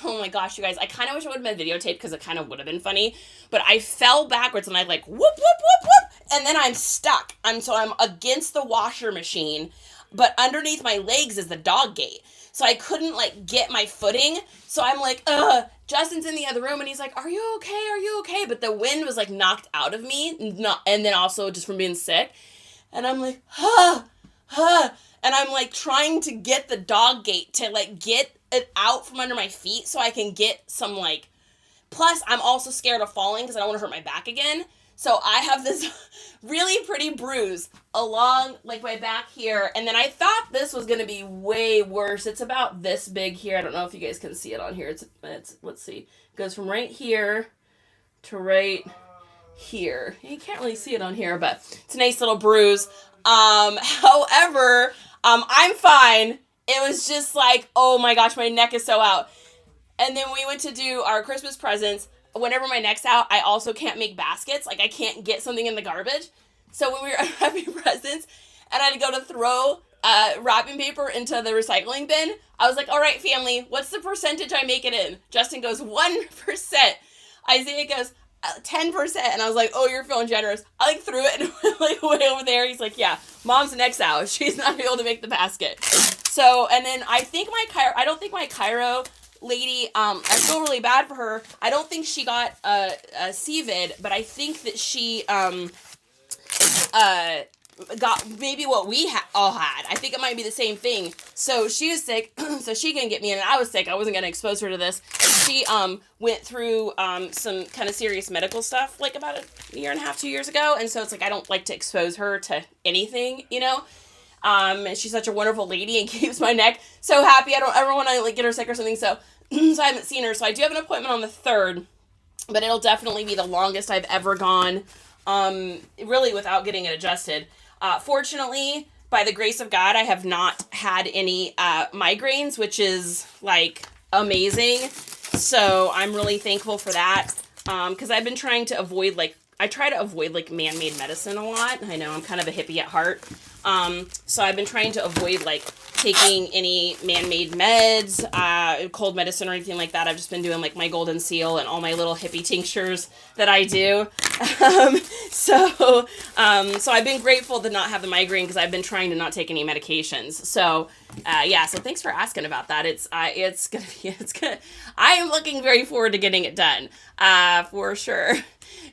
oh my gosh, you guys, I kind of wish it would have been videotaped because it kind of would have been funny, but I fell backwards and I like whoop, whoop, whoop, whoop, and then I'm stuck. I'm against the washer machine, but underneath my legs is the dog gate. So I couldn't like get my footing. So I'm like, Justin's in the other room and he's like, are you okay? Are you okay? But the wind was like knocked out of me, and then also just from being sick. And I'm like, and I'm like trying to get the dog gate to like get it out from under my feet so I can get some like, plus I'm also scared of falling because I don't want to hurt my back again. So I have this really pretty bruise along like my back here. And then I thought this was going to be way worse. It's about this big here. I don't know if you guys can see it on here. It's let's see. It goes from right here to right here. You can't really see it on here, but it's a nice little bruise. However, I'm fine. It was just like, oh my gosh, my neck is so out. And then we went to do our Christmas presents. Whenever my neck's out, I also can't make baskets. Like, I can't get something in the garbage. So when we were unwrapping presents and I had to go to throw wrapping paper into the recycling bin, I was like, all right, family, what's the percentage I make it in? Justin goes, 1%. Isaiah goes, 10%. And I was like, oh, you're feeling generous. I like threw it and went like way over there. He's like, yeah, mom's neck's out. She's not able to make the basket. So, and then I don't think my Cairo lady, I feel really bad for her. I don't think she got a CVID, but I think that she got maybe what we all had. I think it might be the same thing. So she was sick, so she couldn't get me in, and I was sick. I wasn't going to expose her to this. She went through some kind of serious medical stuff like about a year and a half, 2 years ago, and so it's like I don't like to expose her to anything, you know? And she's such a wonderful lady and keeps my neck so happy. I don't ever want to like get her sick or something. So, so I haven't seen her. So I do have an appointment on the 3rd, but it'll definitely be the longest I've ever gone, really without getting it adjusted. Fortunately, by the grace of God, I have not had any, migraines, which is like amazing. So I'm really thankful for that. Cause I've been trying to avoid I try to avoid like man-made medicine a lot. I know I'm kind of a hippie at heart. So I've been trying to avoid like taking any man-made meds, cold medicine or anything like that. I've just been doing like my golden seal and all my little hippie tinctures that I do. So I've been grateful to not have the migraine because I've been trying to not take any medications. So, yeah, so thanks for asking about that. It's gonna, I am looking very forward to getting it done, for sure.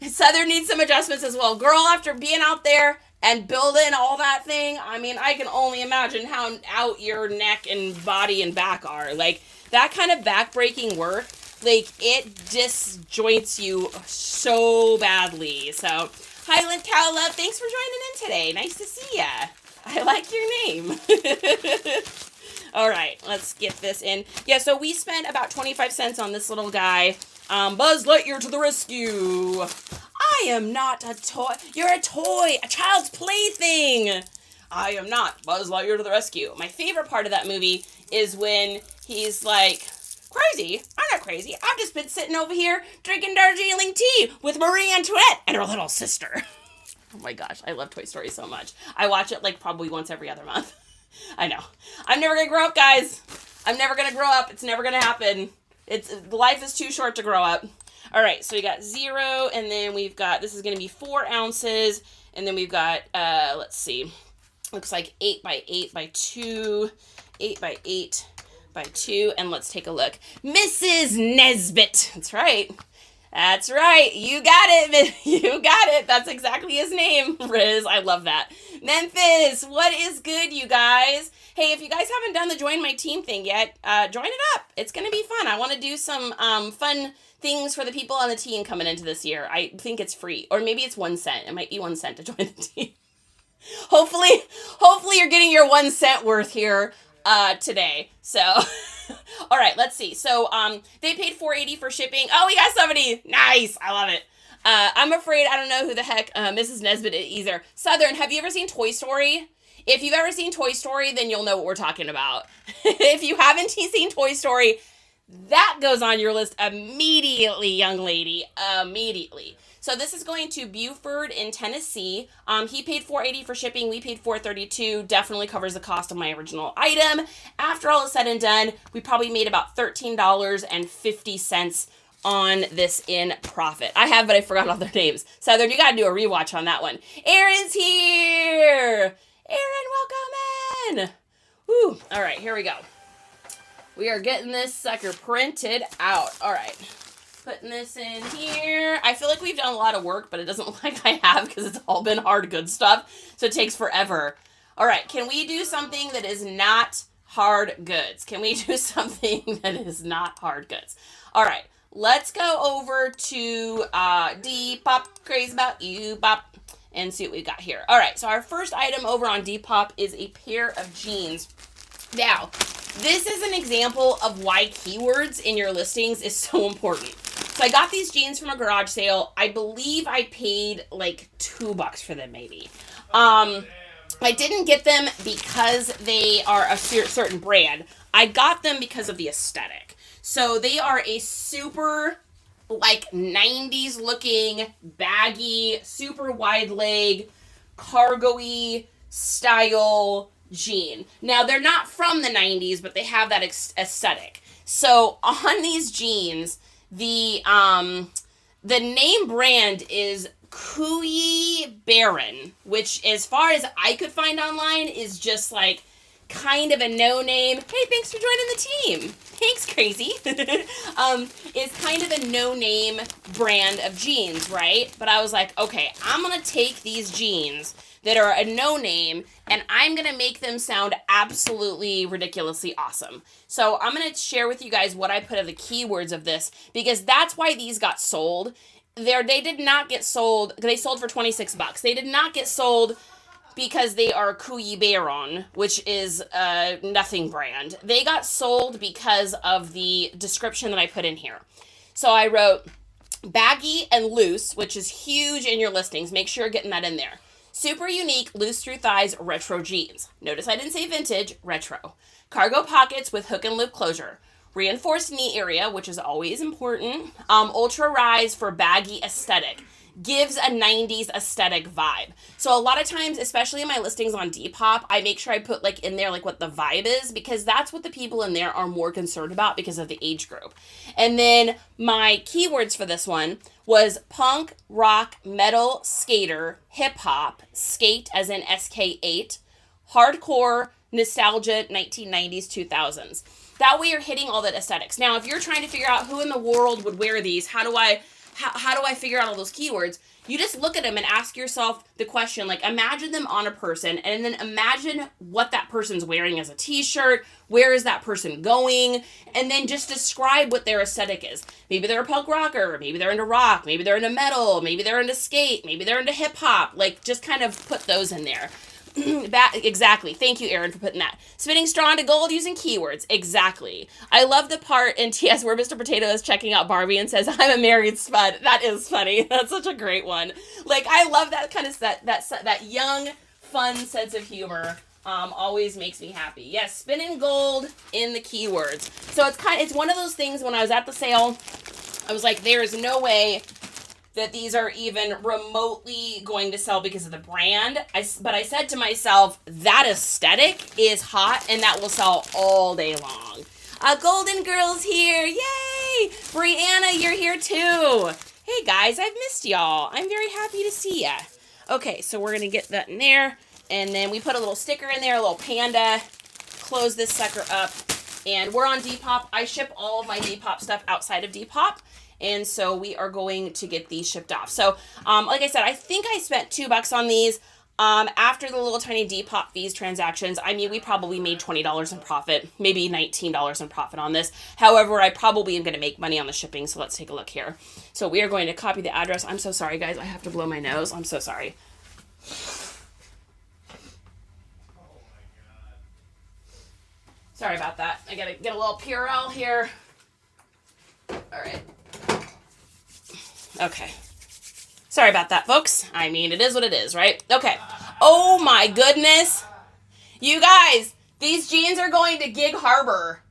Southern needs some adjustments as well. Girl, after being out there and building all that thing, I mean, I can only imagine how out your neck and body and back are. Like, that kind of back-breaking work, like, it disjoints you so badly. So, Highland Cow Love, thanks for joining in today. Nice to see ya. I like your name. All right, let's get this in. Yeah, so we spent about 25 cents on this little guy. Buzz Lightyear to the rescue. I am not a toy. You're a toy, a child's plaything. I am not. Buzz Lightyear to the rescue. My favorite part of that movie is when he's like, crazy? I'm not crazy. I've just been sitting over here drinking Darjeeling tea with Marie Antoinette and her little sister. Oh my gosh, I love Toy Story so much. I watch it like probably once every other month. I know. I'm never going to grow up, guys. I'm never going to grow up. It's never going to happen. Life is too short to grow up. All right, so we got 0, and then we've got, this is going to be 4 ounces, and then we've got, let's see, looks like 8 by 8 by 2, 8 by 8 by 2, and let's take a look. Mrs. Nesbitt. That's right. That's right. You got it. You got it. That's exactly his name, Riz. I love that. Memphis, what is good, you guys? Hey, if you guys haven't done the join my team thing yet, join it up. It's going to be fun. I want to do some fun things for the people on the team coming into this year. I think it's free, or maybe it's 1 cent. It might be 1 cent to join the team. Hopefully you're getting your 1 cent worth here today. So, all right, let's see. So, they paid $4.80 for shipping. Oh, we got somebody. Nice. I love it. I'm afraid I don't know who the heck Mrs. Nesbitt is either. Southern, have you ever seen Toy Story? If you've ever seen Toy Story, then you'll know what we're talking about. If you haven't seen Toy Story, that goes on your list immediately, young lady. Immediately. So this is going to Buford in Tennessee. He paid $4.80 for shipping. We paid $4.32. Definitely covers the cost of my original item. After all is said and done, we probably made about $13.50 on this in profit. I have, but I forgot all their names. Southern, you got to do a rewatch on that one. Aaron's here. Aaron, welcome in. Woo. All right, here we go. We are getting this sucker printed out. All right. Putting this in here. I feel like we've done a lot of work, but it doesn't look like I have because it's all been hard good stuff. So it takes forever. All right. Can we do something that is not hard goods? Can we do something that is not hard goods? All right. let's go over to Depop, crazy about you, Bop, and see what we got here. All right, so our first item over on Depop is a pair of jeans. Now, this is an example of why keywords in your listings is so important. So I got these jeans from a garage sale. I believe I paid like $2 for them, maybe. I didn't get them because they are a certain brand. I got them because of the aesthetic. So they are a super like 90s looking, baggy, super wide leg, cargo-y style jean. Now they're not from the 90s, but they have that aesthetic. So on these jeans, the name brand is Kuyi Baron, which as far as I could find online is just like kind of a no-name. Hey, thanks for joining the team. Thanks, crazy. It's kind of a no-name brand of jeans, right? But I was like, okay, I'm going to take these jeans that are a no-name and I'm going to make them sound absolutely ridiculously awesome. So I'm going to share with you guys what I put of the keywords of this because that's why these got sold. They did not get sold. They sold for $26. They did not get sold because they are Kuyi Baron, which is a nothing brand. They got sold because of the description that I put in here. So I wrote baggy and loose, which is huge in your listings. Make sure you're getting that in there. Super unique, loose through thighs, retro jeans. Notice I didn't say vintage, retro. Cargo pockets with hook and loop closure. Reinforced knee area, which is always important. Ultra rise for baggy aesthetic. Gives a 90s aesthetic vibe. So a lot of times, especially in my listings on Depop, I make sure I put like in there like what the vibe is because that's what the people in there are more concerned about because of the age group. And then my keywords for this one was punk, rock, metal, skater, hip hop, skate as in SK8, hardcore, nostalgia, 1990s, 2000s. That way you're hitting all that aesthetics. Now, if you're trying to figure out who in the world would wear these, how do I figure out all those keywords? You just look at them and ask yourself the question, like imagine them on a person and then imagine what that person's wearing as a t-shirt, where is that person going, and then just describe what their aesthetic is. Maybe they're a punk rocker, maybe they're into rock, maybe they're into metal, maybe they're into skate, maybe they're into hip hop, like just kind of put those in there. Exactly. Thank you, Erin, for putting that. Spinning straw into gold using keywords. Exactly. I love the part in TS where Mr. Potato is checking out Barbie and says, I'm a married spud. That is funny. That's such a great one. Like, I love that kind of that young, fun sense of humor. Always makes me happy. Yes, spinning gold in the keywords. So it's one of those things when I was at the sale, I was like, there is no way that these are even remotely going to sell because of the brand. But I said to myself, that aesthetic is hot and that will sell all day long. Golden Girl's here. Yay! Brianna, you're here too. Hey guys, I've missed y'all. I'm very happy to see ya. Okay, so we're going to get that in there. And then we put a little sticker in there, a little panda. Close this sucker up. And we're on Depop. I ship all of my Depop stuff outside of Depop. And so we are going to get these shipped off. So, like I said, I think I spent $2 on these. After the little tiny Depop fees transactions, I mean, we probably made $20 in profit, maybe $19 in profit on this. However, I probably am going to make money on the shipping. So let's take a look here. So we are going to copy the address. I'm so sorry, guys. I have to blow my nose. I'm so sorry. Sorry about that. I got to get a little Purell here. All right. Okay. Sorry about that, folks. I mean, it is what it is, right? Okay. Oh my goodness. You guys, these jeans are going to Gig Harbor.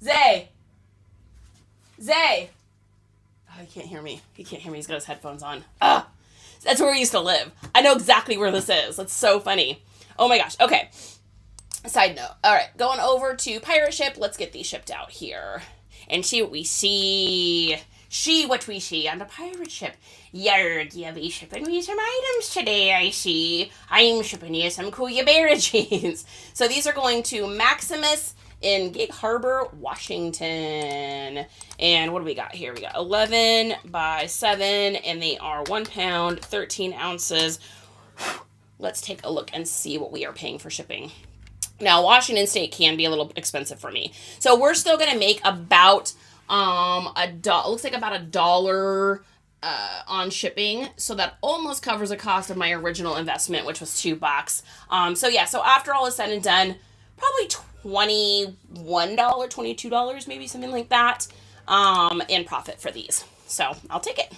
Zay. Oh, he can't hear me. He's got his headphones on. That's where we used to live. I know exactly where this is. That's so funny. Oh my gosh. Okay. Side note. All right. Going over to Pirate Ship. Let's get these shipped out here and see what we see. What we see on the pirate ship. Yarg, you'll be shipping me some items today, I see. I'm shipping you some Kookaburra jeans. So these are going to Maximus in Gig Harbor, Washington. And what do we got here? We got 11 by 7, and they are 1 pound, 13 ounces. Let's take a look and see what we are paying for shipping. Now, Washington State can be a little expensive for me. So we're still going to make about Looks like about $1 on shipping, so that almost covers the cost of my original investment, which was $2. So after all is said and done, probably $21, $22, maybe something like that, in profit for these. So I'll take it.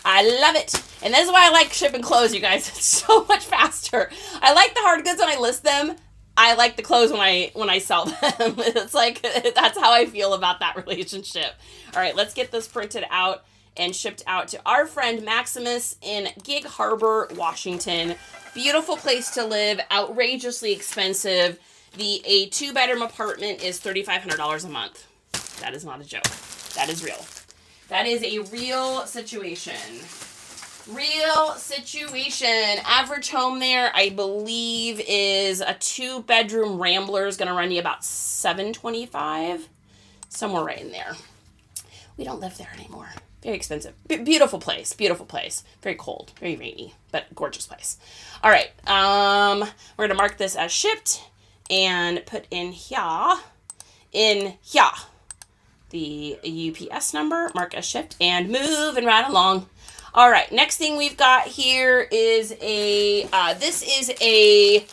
I love it. And this is why I like shipping clothes, you guys. It's so much faster. I like the hard goods when I list them. I like the clothes when I sell them. It's like, that's how I feel about that relationship. All right, let's get this printed out and shipped out to our friend Maximus in Gig Harbor, Washington. Beautiful place to live, outrageously expensive. A 2-bedroom apartment is $3,500 a month. That is not a joke. That is real. That is a real situation. Real situation. Average home there, I believe, is a 2-bedroom Rambler is going to run you about $725. Somewhere right in there. We don't live there anymore. Very expensive. Beautiful place. Beautiful place. Very cold. Very rainy. But gorgeous place. All right. We're going to mark this as shipped and put in here. The UPS number. Mark as shipped and moving right along. All right. Next thing we've got here is this is a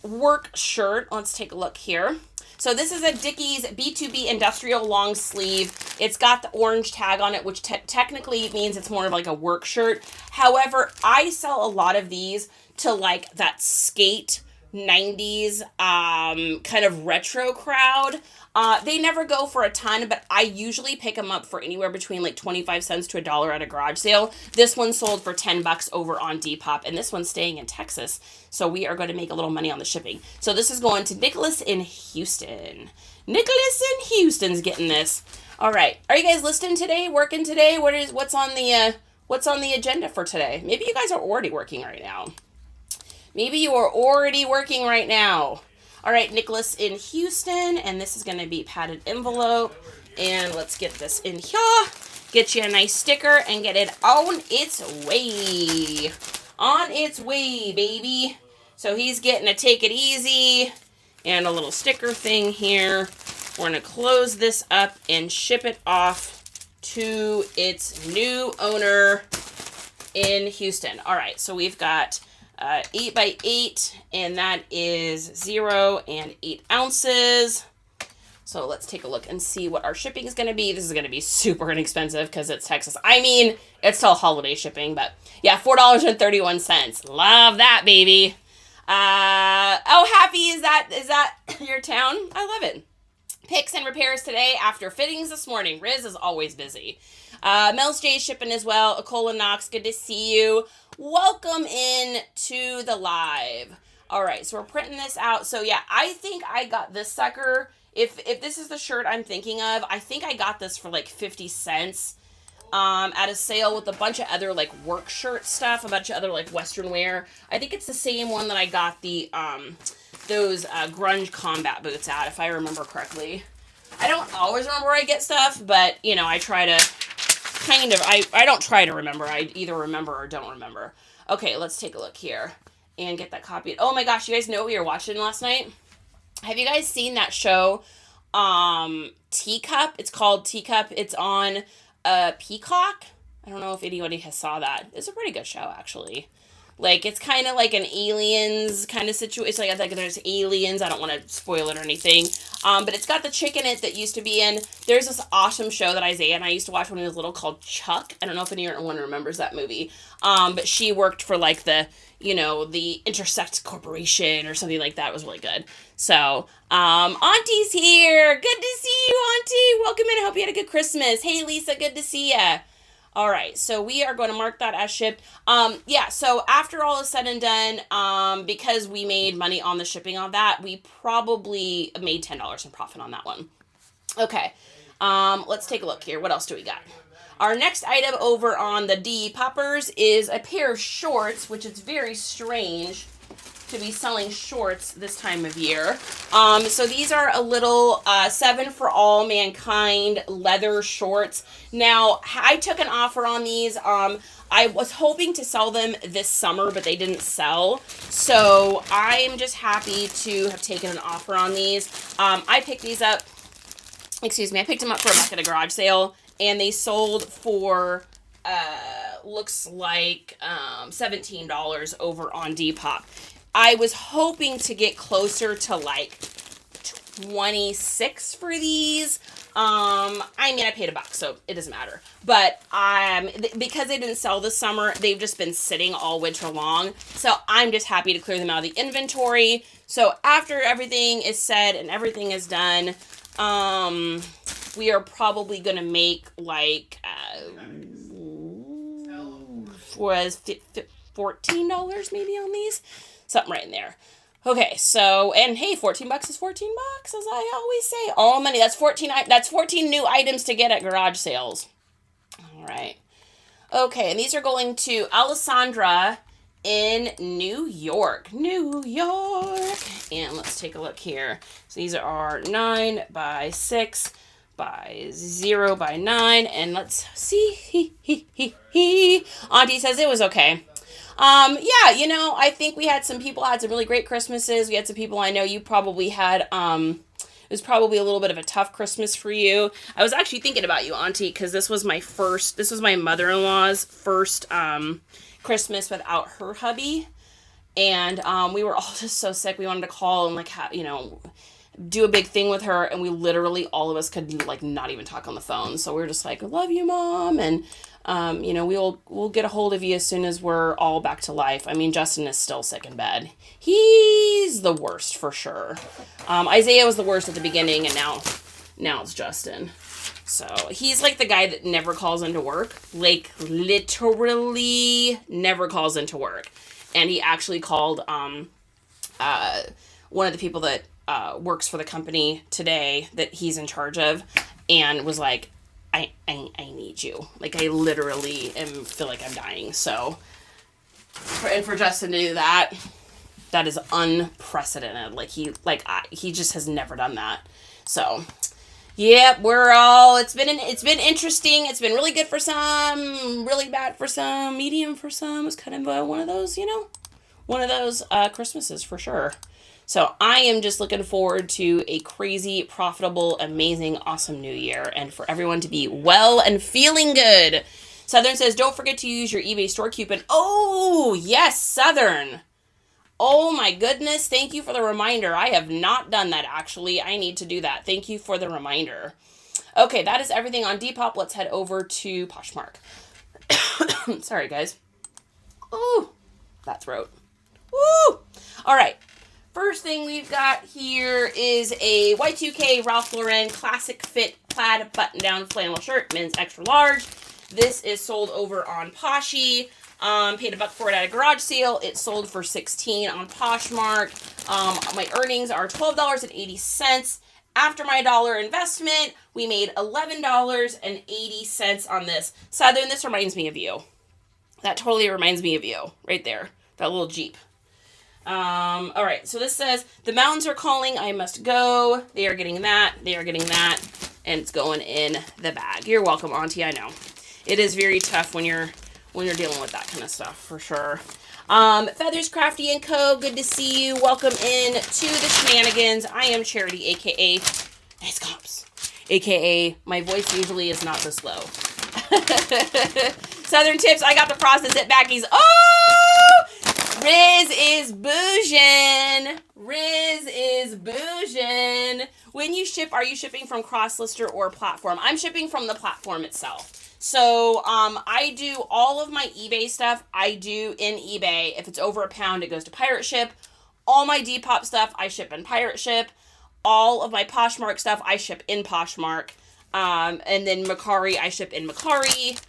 work shirt. Let's take a look here. So this is a Dickies B2B industrial long sleeve. It's got the orange tag on it, which technically means it's more of like a work shirt. However, I sell a lot of these to like that skate 90s kind of retro crowd. They never go for a ton, but I usually pick them up for anywhere between like 25 cents to $1 at a garage sale. This one sold for $10 over on Depop, and this one's staying in Texas. So we are going to make a little money on the shipping. So this is going to Nicholas in Houston. Nicholas in Houston's getting this. All right. Are you guys listening today? Working today? What's on the agenda for today? Maybe you guys are already working right now. Maybe you are already working right now. All right, Nicholas in Houston, and this is going to be padded envelope. And let's get this in here. Get you a nice sticker and get it on its way. On its way, baby. So he's getting a take it easy and a little sticker thing here. We're going to close this up and ship it off to its new owner in Houston. All right, so we've got 8x8, and that is 0 and 8 ounces. So let's take a look and see what our shipping is going to be. This is going to be super inexpensive because it's Texas. I mean, it's still holiday shipping, but yeah, $4.31. Love that, baby. Happy is that your town? I love it. Picks and repairs today after fittings this morning. Riz is always busy. Mel's J shipping as well. Acola Knox, good to see you. Welcome in to the live. All right, so we're printing this out. So yeah, I think I got this sucker. If this is the shirt I'm thinking of, I think I got this for like 50 cents at a sale with a bunch of other like work shirt stuff, a bunch of other like Western wear. I think it's the same one that I got the those grunge combat boots at, if I remember correctly. I don't always remember where I get stuff, but you know, I try to kind of, I don't try to remember. I either remember or don't remember. Okay, let's take a look here and get that copied. Oh my gosh, you guys know what we were watching last night? Have you guys seen that show, Teacup? It's called Teacup. It's on Peacock. I don't know if anybody has saw that. It's a pretty good show, actually. Like, it's kind of like an aliens kind of situation. It's like there's aliens. I don't want to spoil it or anything. But it's got the chick in it that used to be in. There's this awesome show that Isaiah and I used to watch when he was little called Chuck. I don't know if anyone remembers that movie. But she worked for like the Intersect Corporation or something like that. It was really good. So, Auntie's here. Good to see you, Auntie. Welcome in. I hope you had a good Christmas. Hey, Lisa. Good to see ya. All right, so we are going to mark that as shipped. Yeah, so after all is said and done, because we made money on the shipping on that, we probably made $10 in profit on that one. Okay, let's take a look here. What else do we got? Our next item over on the Depoppers is a pair of shorts, which is very strange to be selling shorts this time of year. So these are a little 7 for All Mankind leather shorts. Now, I took an offer on these. I was hoping to sell them this summer, but they didn't sell. So I'm just happy to have taken an offer on these. I picked these up excuse me, I picked them up for a buck at a garage sale, and they sold for, looks like, $17 over on Depop. I was hoping to get closer to like 26 for these. I mean, I paid $1, so it doesn't matter. But because they didn't sell this summer, they've just been sitting all winter long. So I'm just happy to clear them out of the inventory. So after everything is said and everything is done, we are probably gonna make like was $14 maybe on these, something right in there. Okay, so, and hey, $14 is $14, as I always say. All money. That's 14 new items to get at garage sales. All right. Okay, and these are going to Alessandra in New York. New York. And let's take a look here. So these are 9 by 6 by 0 by 9. And let's see. Auntie says it was okay. Yeah, you know, I think we had some people had some really great Christmases. We had some people I know you probably had, it was probably a little bit of a tough Christmas for you. I was actually thinking about you, Auntie, because this was my mother-in-law's first, Christmas without her hubby. And, we were all just so sick. We wanted to call and like, do a big thing with her. And we literally, all of us could like not even talk on the phone. So we were just like, I love you, Mom. And, we'll get a hold of you as soon as we're all back to life. I mean, Justin is still sick in bed. He's the worst for sure. Isaiah was the worst at the beginning, and now it's Justin. So he's like the guy that never calls into work, like literally never calls into work. And he actually called one of the people that works for the company today that he's in charge of, and was like, I need you. Like, I literally feel like I'm dying. So, for Justin to do that is unprecedented. Like, he just has never done that. So, yeah, it's been interesting. It's been really good for some, really bad for some, medium for some. It's kind of one of those, Christmases for sure. So I am just looking forward to a crazy, profitable, amazing, awesome new year, and for everyone to be well and feeling good. Southern says, don't forget to use your eBay store coupon. Oh, yes, Southern. Oh my goodness. Thank you for the reminder. I have not done that, actually. I need to do that. Thank you for the reminder. Okay, that is everything on Depop. Let's head over to Poshmark. Sorry, guys. Ooh, that throat. Woo! All right. First thing we've got here is a Y2K Ralph Lauren classic fit plaid button-down flannel shirt, men's extra large. This is sold over on Poshy. Paid $1 for it at a garage sale. It sold for $16 on Poshmark. My earnings are $12.80. After my $1 investment, we made $11.80 on this. Southern, this reminds me of you. That totally reminds me of you. Right there. That little Jeep. All right, so this says, the mountains are calling, I must go. They are getting that, and it's going in the bag. You're welcome, Auntie, I know. It is very tough when you're dealing with that kind of stuff, for sure. Feathers Crafty & Co., good to see you. Welcome in to the shenanigans. I am Charity, a.k.a. NiceComps, a.k.a. my voice usually is not this low. Southern Tips, I got to process it back. He's, oh! Riz is boujin'. When you ship, are you shipping from Crosslister or platform? I'm shipping from the platform itself. So, I do all of my eBay stuff. I do in eBay. If it's over £1, it goes to Pirate Ship. All my Depop stuff, I ship in Pirate Ship. All of my Poshmark stuff, I ship in Poshmark. And then mercari, I ship in mercari.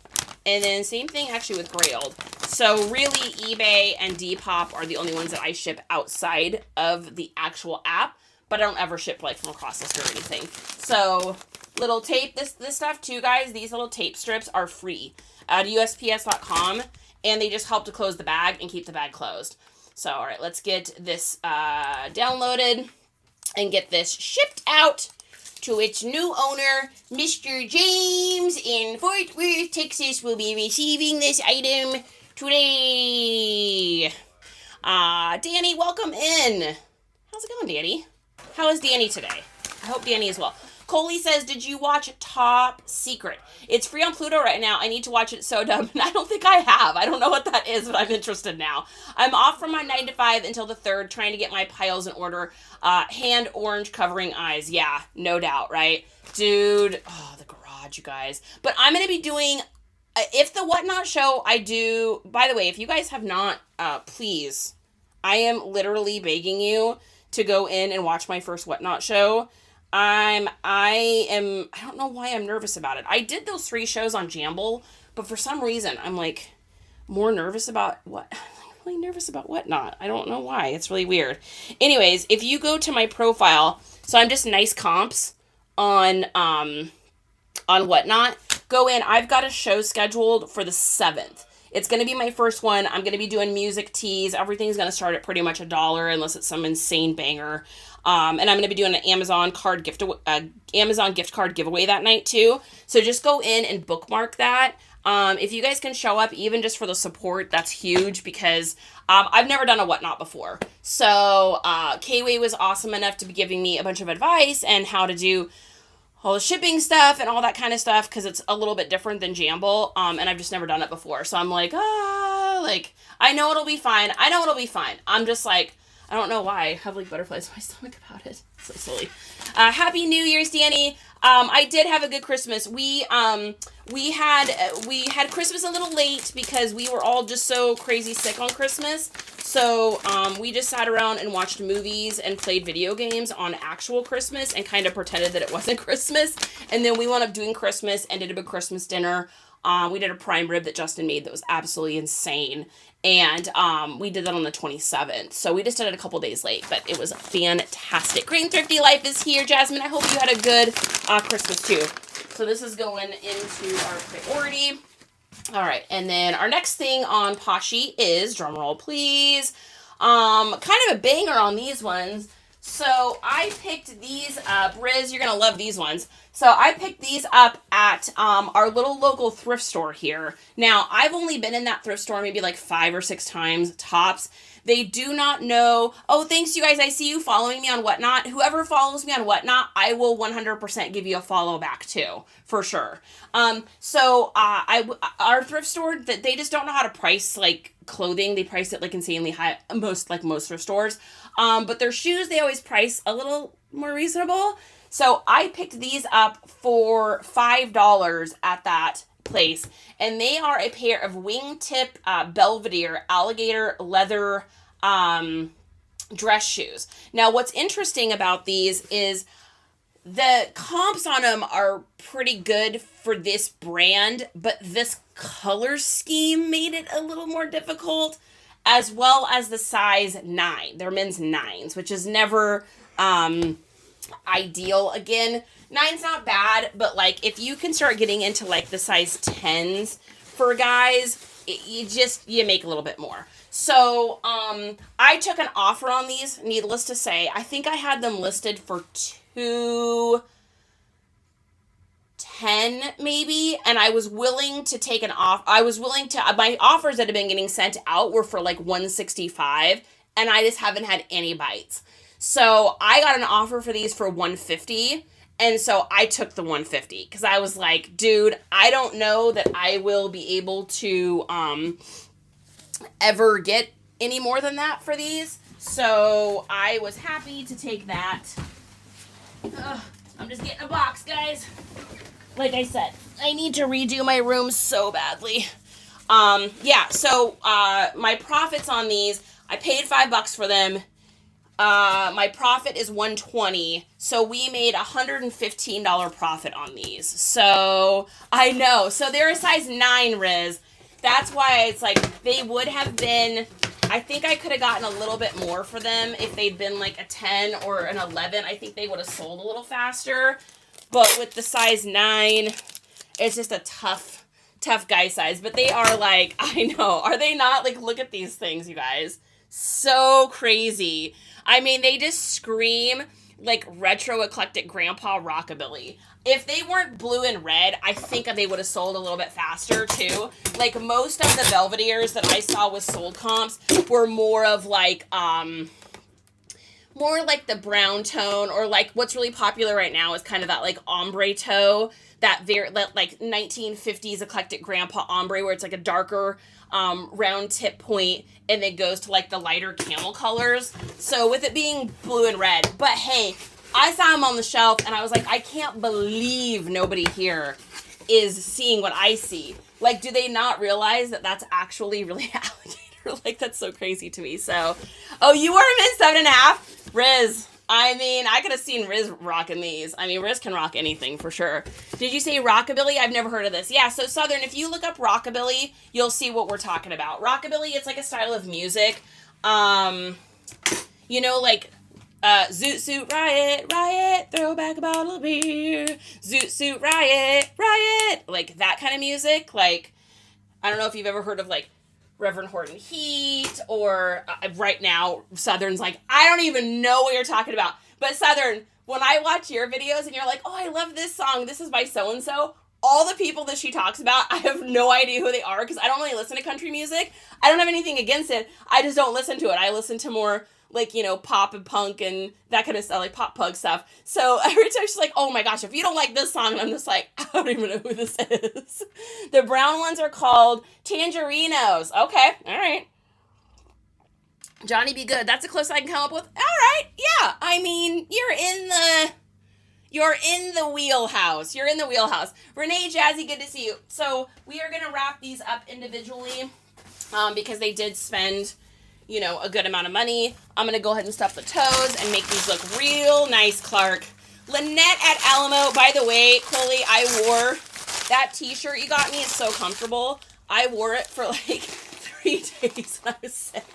And then same thing actually with Grailed. So really eBay and Depop are the only ones that I ship outside of the actual app, but I don't ever ship like from Crosslister or anything. So little tape, this stuff too, guys, these little tape strips are free at USPS.com, and they just help to close the bag and keep the bag closed. So, all right, let's get this downloaded and get this shipped out to its new owner, Mr. James in Fort Worth, Texas, will be receiving this item today. Danny, welcome in. How's it going, Danny? How is Danny today? I hope Danny is well. Coley says, did you watch Top Secret? It's free on Pluto right now. I need to watch it so dumb. And I don't think I have. I don't know what that is, but I'm interested now. I'm off from my 9 to 5 until the 3rd, trying to get my piles in order. Hand orange covering eyes. Yeah, no doubt, right? Dude, oh, the garage, you guys. But I'm going to be doing, if the Whatnot show I do, by the way, if you guys have not, please, I am literally begging you to go in and watch my first Whatnot show. I don't know why I'm nervous about it. I did those 3 shows on Jamble, but for some reason I'm like more nervous about what, I'm really nervous about Whatnot. I don't know why. It's really weird. Anyways, if you go to my profile, so I'm just NiceComps on Whatnot, go in. I've got a show scheduled for the 7th. It's going to be my first one. I'm going to be doing music teas. Everything's going to start at pretty much $1 unless it's some insane banger. And I'm going to be doing an Amazon gift card giveaway that night too. So just go in and bookmark that. If you guys can show up even just for the support, that's huge because I've never done a Whatnot before. So K-Way was awesome enough to be giving me a bunch of advice and how to do all the shipping stuff and all that kind of stuff because it's a little bit different than Jamble, and I've just never done it before. So I'm like, I know it'll be fine. I'm just like, I don't know why. I have like butterflies in my stomach about it. So silly. Happy New Year's, Danny. I did have a good Christmas. We had Christmas a little late because we were all just so crazy sick on Christmas. So we just sat around and watched movies and played video games on actual Christmas and kind of pretended that it wasn't Christmas. And then we wound up doing Christmas and did a big Christmas dinner. We did a prime rib that Justin made that was absolutely insane. And we did that on the 27th. So we just did it a couple days late, but it was fantastic. Great and Thrifty Life is here, Jasmine. I hope you had a good Christmas too. So this is going into our priority. All right, and then our next thing on Poshy is, drumroll please, kind of a banger on these ones. So I picked these up. Riz, you're going to love these ones. So I picked these up at our little local thrift store here. Now, I've only been in that thrift store maybe like 5 or 6 times, tops. They do not know. Oh, thanks, you guys. I see you following me on Whatnot. Whoever follows me on Whatnot, I will 100% give you a follow back too, for sure. Our thrift store, they just don't know how to price like clothing. They price it like insanely high, most thrift stores. But their shoes, they always price a little more reasonable. So I picked these up for $5 at that place, and they are a pair of wingtip Belvedere alligator leather dress shoes. Now, what's interesting about these is the comps on them are pretty good for this brand, but this color scheme made it a little more difficult, as well as the size 9. They're men's 9s, which is never ideal. Again, 9's not bad, but like if you can start getting into like the size 10s for guys, you make a little bit more. So I took an offer on these, needless to say. I think I had them listed for $210 maybe, and I was willing to take an off. My offers that have been getting sent out were for like $165, and I just haven't had any bites. So I got an offer for these for $150, and so I took the $150 because I was like, dude, I don't know that I will be able to ever get any more than that for these. So I was happy to take that. I'm just getting a box, guys. Like I said, I need to redo my room so badly. So my profits on these, I paid $5 for them. My profit is $120, so we made $115 profit on these. So I know, so they're a size 9, Riz. That's why it's like they would have been. I think I could have gotten a little bit more for them if they'd been like a 10 or an 11. I think they would have sold a little faster. But with the size 9, it's just a tough guy size. But they are like, I know, are they not? Like, look at these things, you guys. So crazy. I mean, they just scream like retro eclectic grandpa rockabilly. If they weren't blue and red, I think they would have sold a little bit faster too. Like most of the Belvederes that I saw with sold comps were more of like more like the brown tone, or like what's really popular right now is kind of that like ombre toe, that very like 1950s eclectic grandpa ombre, where it's like a darker round tip point and then goes to like the lighter camel colors. So with it being blue and red, but hey, I saw them on the shelf and I was like, I can't believe nobody here is seeing what I see. Like, do they not realize that that's actually really alligator? Like, that's so crazy to me. So, oh, you wore them in 7.5? Riz, I mean, I could have seen Riz rocking these. I mean, Riz can rock anything for sure. Did you say rockabilly? I've never heard of this. Yeah, so Southern, if you look up rockabilly, you'll see what we're talking about. Rockabilly, it's like a style of music. You know, like, Zoot Suit Riot, Riot, throw back a bottle of beer. Zoot Suit Riot, Riot. Like, that kind of music. Like, I don't know if you've ever heard of, like, Reverend Horton Heat, or right now, Southern's like, I don't even know what you're talking about. But Southern, when I watch your videos and you're like, oh, I love this song, this is by so-and-so, all the people that she talks about, I have no idea who they are, because I don't really listen to country music. I don't have anything against it. I just don't listen to it. I listen to more, like, you know, pop and punk and that kind of stuff, like pop punk stuff. So every time she's like, oh my gosh, if you don't like this song, I'm just like, I don't even know who this is. The brown ones are called Tangerinos. Okay, all right. Johnny Be Good. That's the closest I can come up with. All right, yeah. I mean, you're in the wheelhouse. You're in the wheelhouse. Renee, Jazzy, good to see you. So we are going to wrap these up individually because they did spend, you know, a good amount of money. I'm going to go ahead and stuff the toes and make these look real nice, Clark. Lynette at Alamo. By the way, Chloe, I wore that t-shirt you got me. It's so comfortable. I wore it for like 3 days when I was sick.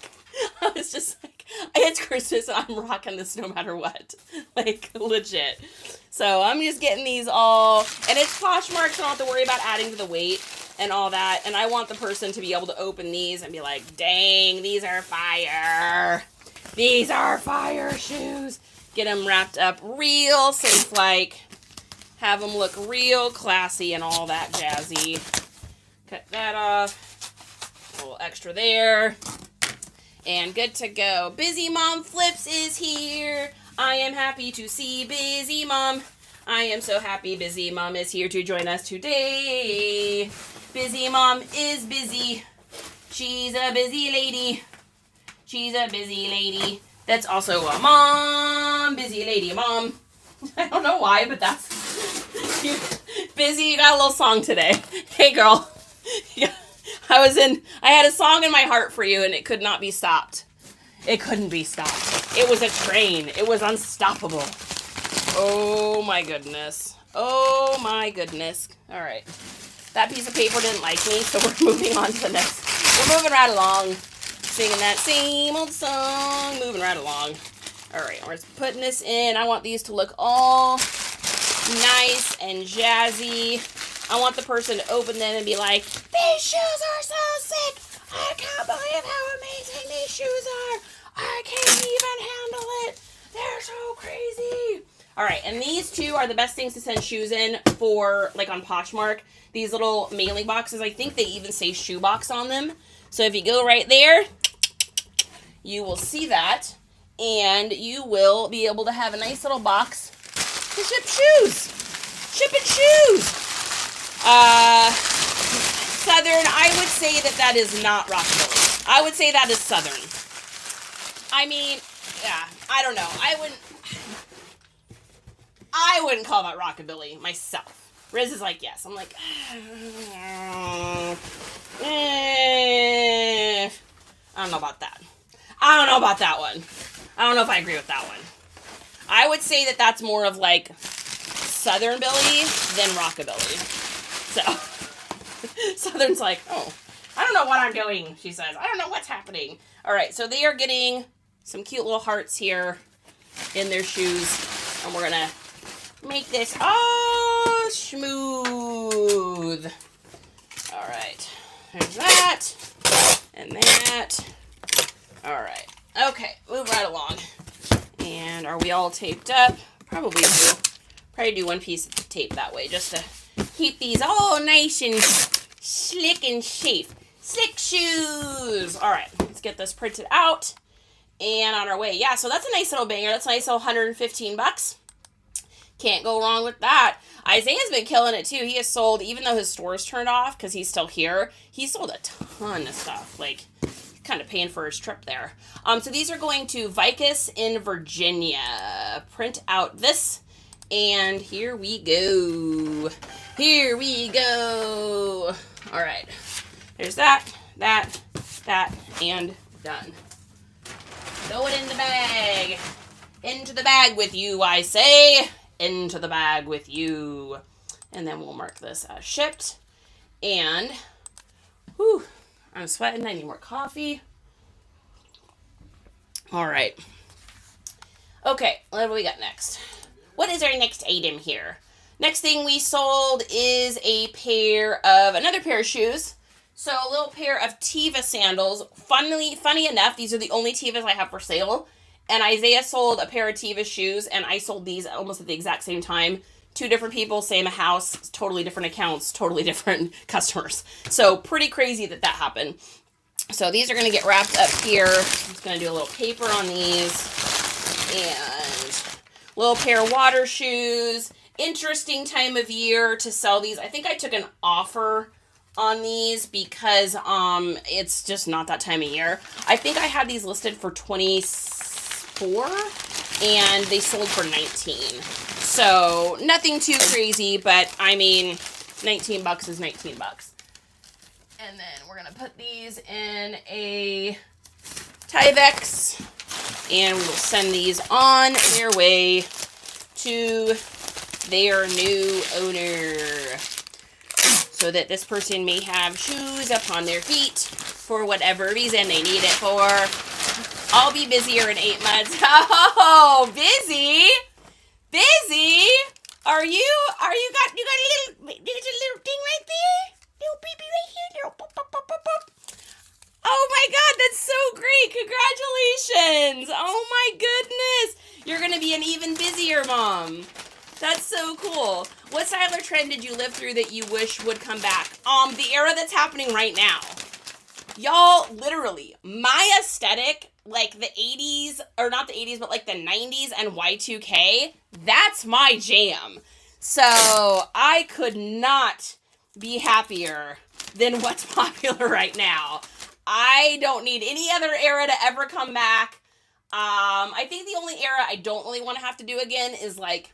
I was just like, it's Christmas and I'm rocking this no matter what. Like, legit. So I'm just getting these all, and it's Poshmark, so I don't have to worry about adding to the weight and all that. And I want the person to be able to open these and be like, dang, these are fire. These are fire shoes. Get them wrapped up real safe, like, have them look real classy and all that jazzy. Cut that off. A little extra there. And good to go. Busy Mom Flips is here. I am happy to see Busy Mom. I am so happy Busy Mom is here to join us today. Busy Mom is busy. She's a busy lady. She's a busy lady. That's also a mom. Busy lady mom. I don't know why, but that's... Busy, you got a little song today. Hey, girl. Yeah. I had a song in my heart for you, and it could not be stopped. It couldn't be stopped. It was a train. It was unstoppable. Oh, my goodness. Oh, my goodness. All right. That piece of paper didn't like me, so we're moving on to the next. We're moving right along. Singing that same old song. Moving right along. All right, we're putting this in. I want these to look all nice and jazzy. I want the person to open them and be like, these shoes are so sick. I can't believe how amazing these shoes are. I can't even handle it. They're so crazy. All right, and these two are the best things to send shoes in for, like, on Poshmark. These little mailing boxes, I think they even say shoebox on them. So if you go right there, you will see that, and you will be able to have a nice little box to ship shoes. Shipping shoes. Southern, I would say that is not rockabilly. I would say that is Southern. I mean, yeah, I don't know. I wouldn't call that rockabilly myself. Riz is like, yes. I'm like, I don't know about that. I don't know about that one. I don't know if I agree with that one. I would say that that's more of like Southern Billy than rockabilly. So, Southern's like, oh, I don't know what I'm doing, she says. I don't know what's happening. All right, so they are getting some cute little hearts here in their shoes. And we're going to make this all smooth. All right, there's that and that. All right, okay, move right along. And are we all taped up? Probably do. Probably do one piece of tape that way just to keep these all nice and slick and safe. Slick shoes. All right, let's get this printed out. and on our way. Yeah, so that's a nice little banger. That's a nice little 115 bucks. Can't go wrong with that. Isaiah's been killing it too. He has sold, even though his store's turned off because he's still here, he sold a ton of stuff. Like, kind of paying for his trip there. So these are going to Vicus in Virginia. Print out this, and here we go. Here we go. All right. There's that, and done. Throw it in the bag. Into the bag with you, I say. Into the bag with you. And then we'll mark this as shipped. And, whew, I'm sweating. I need more coffee. All right. Okay, what do we got next? What is our next item here? Next thing we sold is another pair of shoes. So a little pair of Teva sandals. Funny enough, these are the only Tevas I have for sale. And Isaiah sold a pair of Teva shoes, and I sold these almost at the exact same time. 2 different people, same house, totally different accounts, totally different customers. So pretty crazy that happened. So these are going to get wrapped up here. I'm just going to do a little paper on these. And a little pair of water shoes. Interesting time of year to sell these. I think I took an offer on these because it's just not that time of year. I think I had these listed for 24 and they sold for 19. So nothing too crazy, but I mean, 19 bucks is 19 bucks. And then we're going to put these in a Tyvek, and we will send these on their way to their new owner so that this person may have shoes upon their feet for whatever reason they need it for. I'll be busier in 8 months. Oh, busy? Busy? You got a little thing right there? Little baby right here. Little pop, pop, pop, pop, pop. Oh my God, that's so great. Congratulations. Oh my goodness. You're going to be an even busier mom. That's so cool. What style or trend did you live through that you wish would come back? The era that's happening right now. Y'all, literally, my aesthetic, like the 80s, or not the 80s, but like the 90s and Y2K, that's my jam. So I could not be happier than what's popular right now. I don't need any other era to ever come back. I think the only era I don't really want to have to do again is like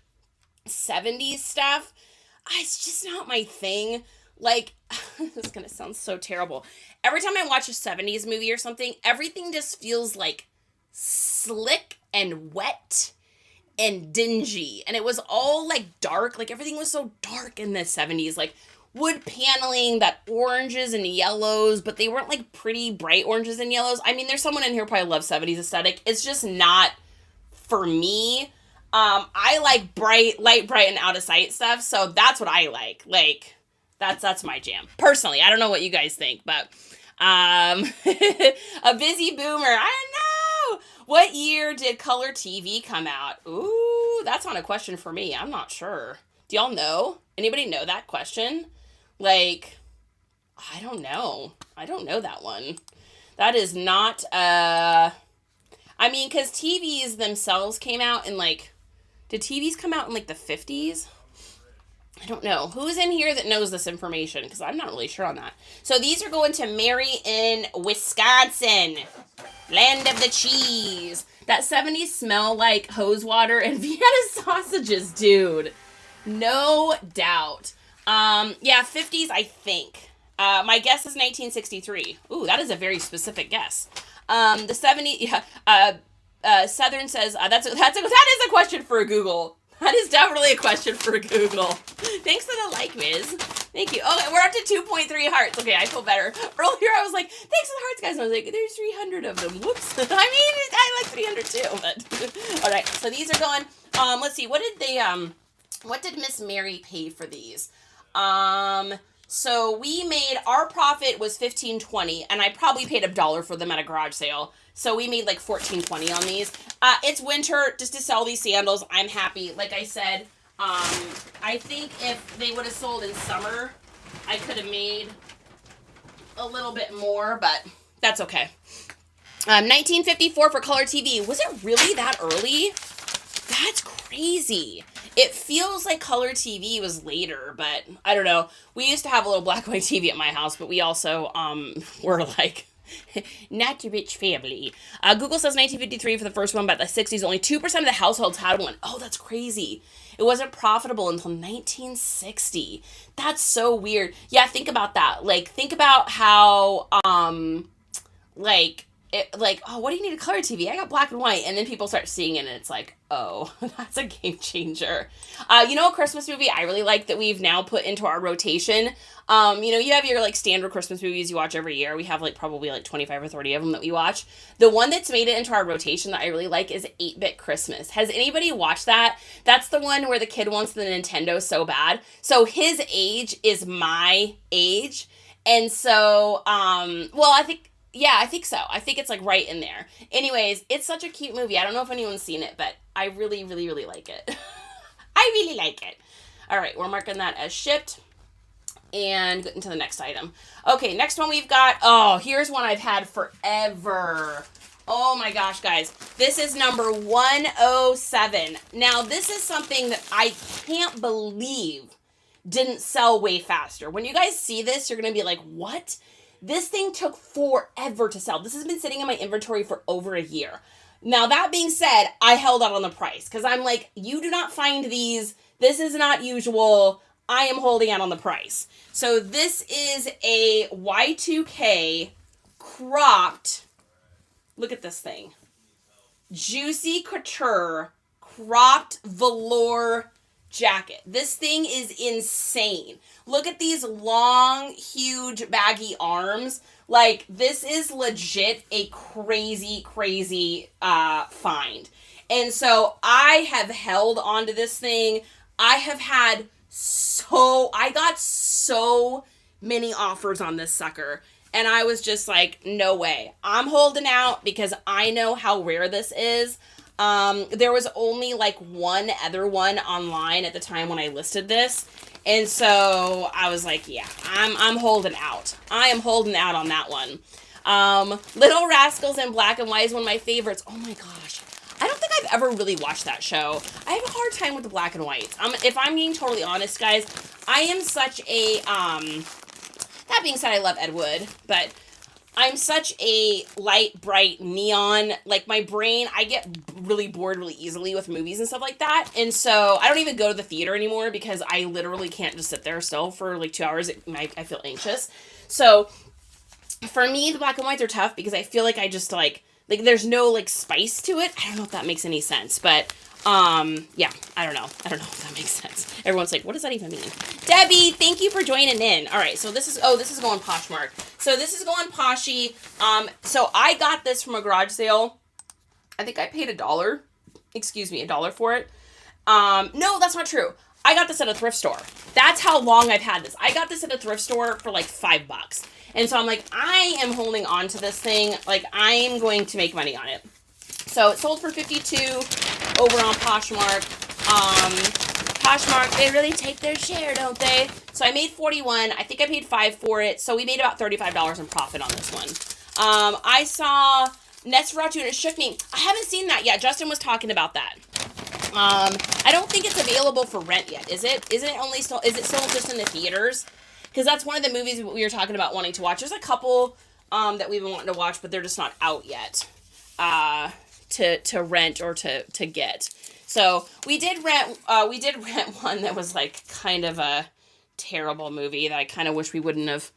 70s stuff. It's just not my thing. Like, this is going to sound so terrible. Every time I watch a 70s movie or something, everything just feels like slick and wet and dingy. And it was all like dark. Like everything was so dark in the 70s. Like wood paneling, that oranges and yellows, but they weren't like pretty bright oranges and yellows. I mean, there's someone in here who probably loves 70s aesthetic. It's just not for me. I like light, bright, and out of sight stuff. So that's what I like. Like, that's my jam. Personally, I don't know what you guys think, but, a busy boomer. I don't know. What year did color TV come out? Ooh, that's not a question for me. I'm not sure. Do y'all know? Anybody know that question? Like, I don't know. I don't know that one. That is not, I mean, because TVs themselves came out in like, did TVs come out in like the 50s? I don't know. Who's in here that knows this information? Because I'm not really sure on that. So these are going to Mary in Wisconsin. Land of the cheese. That 70s smell like hose water and Vienna sausages, dude. No doubt. Yeah, 50s, I think. My guess is 1963. Ooh, that is a very specific guess. The 70s, yeah, Southern says, that is a question for Google. That is definitely a question for Google. Thanks for the like, Miz. Thank you. Okay, we're up to 2.3 hearts. Okay, I feel better. Earlier, I was like, thanks for the hearts, guys. And I was like, there's 300 of them. Whoops. I mean, I like 300 too, but. All right, so these are going, let's see, what did Miss Mary pay for these? So we made, our profit was $15.20, and I probably paid $1 for them at a garage sale. So we made like $14.20 on these. It's winter, just to sell these sandals. I'm happy. Like I said, I think if they would have sold in summer, I could have made a little bit more, but that's okay. 1954 for color TV. Was it really that early? That's crazy. It feels like color TV was later, but I don't know. We used to have a little black and white TV at my house, but we also were like not a rich family. Google says 1953 for the first one, but the 60s only 2% of the households had one. Oh, that's crazy. It wasn't profitable until 1960. That's so weird. Yeah, think about that. Like, think about how oh, what do you need a color TV? I got black and white. And then people start seeing it and it's like, oh, that's a game changer. You know, a Christmas movie I really like that we've now put into our rotation. You know, you have your like standard Christmas movies you watch every year. We have like probably like 25 or 30 of them that we watch. The one that's made it into our rotation that I really like is 8-Bit Christmas. Has anybody watched that? That's the one where the kid wants the Nintendo so bad. So his age is my age. And so, well, I think so. I think it's like right in there. Anyways, it's such a cute movie. I don't know if anyone's seen it, but I really, really, really like it. I really like it. All right, we're marking that as shipped and getting to the next item. Okay, next one we've got, oh, here's one I've had forever. Oh my gosh, guys. This is number 107. Now, this is something that I can't believe didn't sell way faster. When you guys see this, you're going to be like, what? This thing took forever to sell. This has been sitting in my inventory for over a year. Now, that being said, I held out on the price because I'm like, you do not find these. This is not usual. I am holding out on the price. So this is a Y2K cropped, look at this thing, Juicy Couture cropped velour jacket. This thing is insane. Look at these long, huge, baggy arms. Like, this is legit a crazy, crazy find. And so I have held onto this thing. I got so many offers on this sucker. And I was just like, no way. I'm holding out because I know how rare this is. There was only like one other one online at the time when I listed this. And so I was like, yeah, I'm holding out. I am holding out on that one. Little Rascals in Black and White is one of my favorites. Oh my gosh. I don't think I've ever really watched that show. I have a hard time with the black and whites. If I'm being totally honest, guys, I am such a, that being said, I love Ed Wood, but I'm such a light, bright, neon, like my brain, I get really bored really easily with movies and stuff like that. And so I don't even go to the theater anymore because I literally can't just sit there still for like 2 hours. I feel anxious. So for me, the black and whites are tough because I feel like I just like there's no like spice to it. I don't know if that makes any sense, but yeah, I don't know if that makes sense. Everyone's like, what does that even mean? Debbie, thank you for joining in. All right, so this is going Poshmark. So this is going Poshy. So I got this from a garage sale. I think I paid $1 for it. No, that's not true. I got this at a thrift store. That's how long I've had this. I got this at a thrift store for like $5. And so I'm like, I am holding on to this thing. Like, I am going to make money on it. So it sold for $52 over on Poshmark. Poshmark, they really take their share, don't they? So I made $41. I think I paid $5 for it. So we made about $35 in profit on this one. I saw Nosferatu and it shook me. I haven't seen that yet. Justin was talking about that. I don't think it's available for rent yet, is it? Is it still just in the theaters? Because that's one of the movies we were talking about wanting to watch. There's a couple that we've been wanting to watch, but they're just not out yet to rent or to get. So we did rent one that was like kind of a terrible movie that I kind of wish we wouldn't have.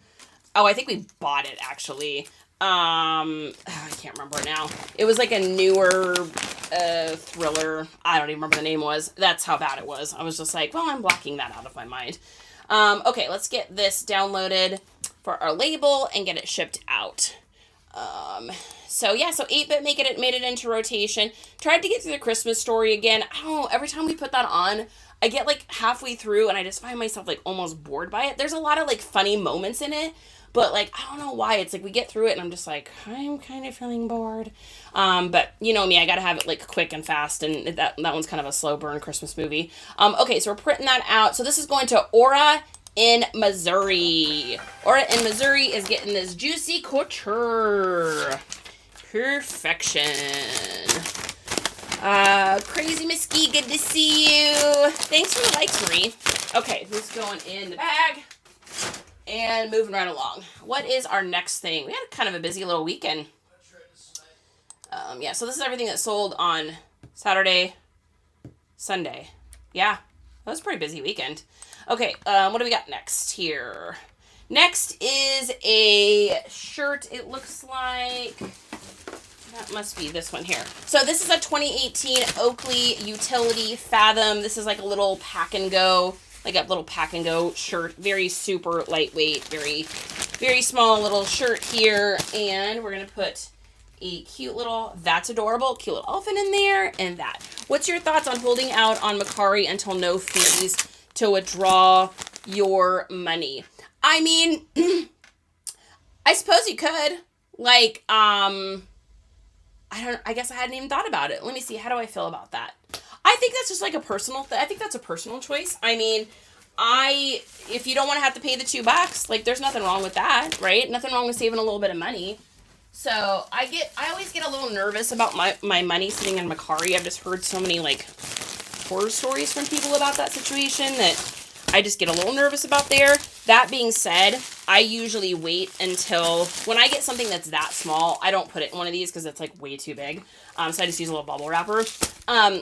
Oh, I think we bought it actually. I can't remember now. It was like a newer thriller. I don't even remember the name was. That's how bad it was. I was just like, well, I'm blocking that out of my mind. Okay, let's get this downloaded for our label and get it shipped out. So 8-Bit made it into rotation. Tried to get through the Christmas Story again. I don't know, every time we put that on, I get like halfway through and I just find myself like almost bored by it. There's a lot of like funny moments in it, but like, I don't know why. It's like we get through it and I'm just like, I'm kind of feeling bored. But you know me, I gotta have it like quick and fast, and that one's kind of a slow burn Christmas movie. Okay, so we're printing that out. So this is going to Aura in Missouri. Aura in Missouri is getting this Juicy Couture. Perfection. Crazy Miss Ski, good to see you. Thanks for the likes, Marie. Okay, who's going in the bag? And moving right along. What is our next thing? We had kind of a busy little weekend. Yeah, so this is everything that sold on Saturday, Sunday. Yeah, that was a pretty busy weekend. Okay, what do we got next here? Next is a shirt, it looks like. That must be this one here. So this is a 2018 Oakley Utility Fathom. This is like a little pack and go, like a little pack and go shirt. Very super lightweight, very, very small little shirt here. And we're going to put a cute little, that's adorable, cute little elephant in there and that. What's your thoughts on holding out on Mercari until no fees to withdraw your money? I mean, I suppose you could. Like, I guess I hadn't even thought about it. Let me see. How do I feel about that? I think that's just like a personal I think that's a personal choice. I mean, if you don't want to have to pay the $2, like there's nothing wrong with that, right? Nothing wrong with saving a little bit of money. So I always get a little nervous about my money sitting in Mercari. I've just heard so many like horror stories from people about that situation that I just get a little nervous about there. That being said, I usually wait until when I get something that's that small, I don't put it in one of these because it's like way too big. So I just use a little bubble wrapper.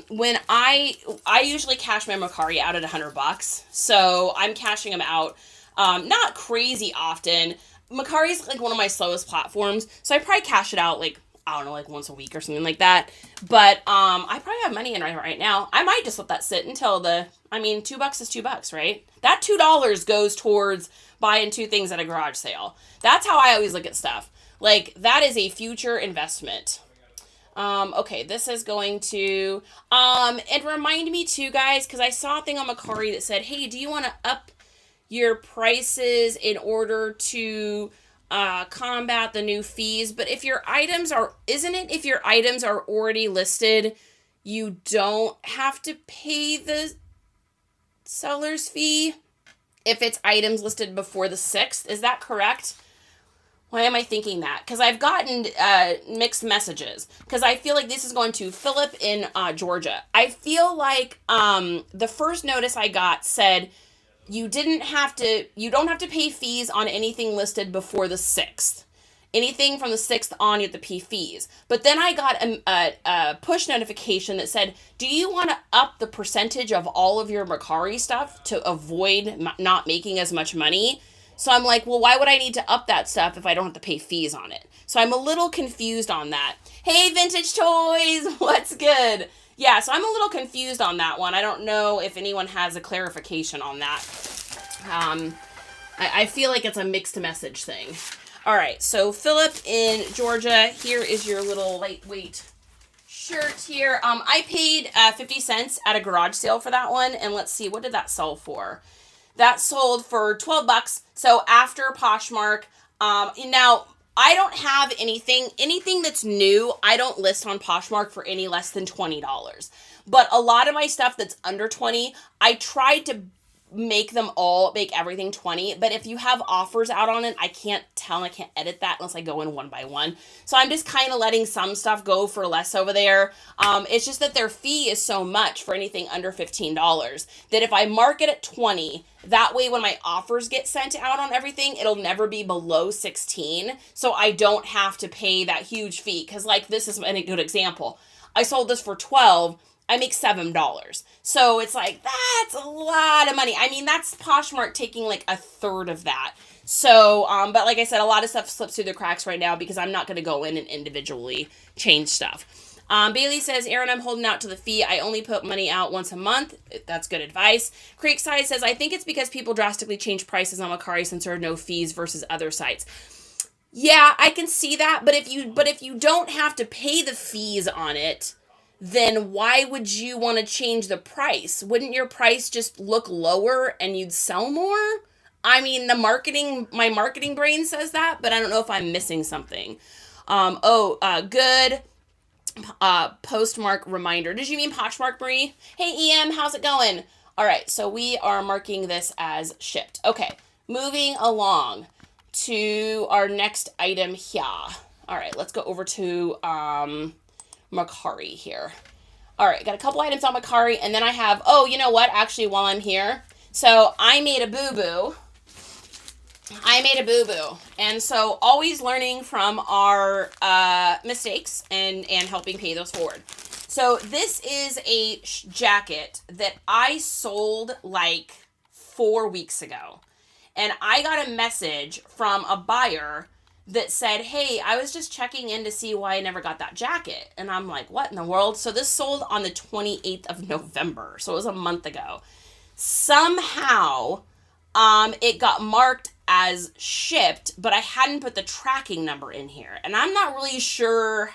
When I usually cash my Mercari out at $100. So I'm cashing them out, not crazy often. Mercari is like one of my slowest platforms. So I probably cash it out like, I don't know, like once a week or something like that. But I probably have money in right now. I might just let that sit until $2 is $2, right? That $2 goes towards buying 2 things at a garage sale. That's how I always look at stuff. Like, that is a future investment. Okay, this is going to, and remind me too, guys, because I saw a thing on Mercari that said, hey, do you want to up your prices in order to combat the new fees? But if your items are, if your items are already listed, you don't have to pay the seller's fee if it's items listed before the 6th. Is that correct? Why am I thinking that? Because I've gotten mixed messages. Because I feel like this is going to Philip in Georgia. I feel like the first notice I got said you don't have to pay fees on anything listed before the 6th. Anything from the 6th on, you have to pay fees. But then I got a push notification that said, do you want to up the percentage of all of your Mercari stuff to avoid not making as much money? So I'm like, well, why would I need to up that stuff if I don't have to pay fees on it? So I'm a little confused on that. Hey, Vintage Toys, what's good? Yeah, so I'm a little confused on that one. I don't know if anyone has a clarification on that. I feel like it's a mixed message thing. All right, so Philip in Georgia, here is your little lightweight shirt here. I paid 50 cents at a garage sale for that one, and let's see, what did that sell for? That sold for $12, so after Poshmark. Now, I don't have anything that's new, I don't list on Poshmark for any less than $20. But a lot of my stuff that's under 20, I tried to make everything 20, but if you have offers out on it, I can't edit that unless I go in one by one. So I'm just kind of letting some stuff go for less over there. It's just that their fee is so much for anything under $15 that if I mark it at 20, that way when my offers get sent out on everything, it'll never be below 16. So I don't have to pay that huge fee. Cause like this is a good example. I sold this for 12. I make $7. So it's like, that's a lot of money. I mean, that's Poshmark taking like a third of that. So, but like I said, a lot of stuff slips through the cracks right now because I'm not going to go in and individually change stuff. Bailey says, Aaron, I'm holding out to the fee. I only put money out once a month. That's good advice. Creekside says, I think it's because people drastically change prices on Mercari since there are no fees versus other sites. Yeah, I can see that. But if you don't have to pay the fees on it, then why would you want to change the price? Wouldn't your price just look lower and you'd sell more? I mean, my marketing brain says that, but I don't know if I'm missing something. Good. Postmark reminder. Did you mean Poshmark, Brie? Hey, EM, how's it going? All right, so we are marking this as shipped. Okay, moving along to our next item here. All right, let's go over to mercari here. All right, got a couple items on mercari, and then I have, oh, you know what? Actually, while I'm here, so I made a boo-boo. And so always learning from our mistakes and helping pay those forward. So this is a jacket that I sold like 4 weeks ago. And I got a message from a buyer that said, hey, I was just checking in to see why I never got that jacket. And I'm like, what in the world? So this sold on the 28th of November. So it was a month ago. Somehow, it got marked as shipped, but I hadn't put the tracking number in here. And I'm not really sure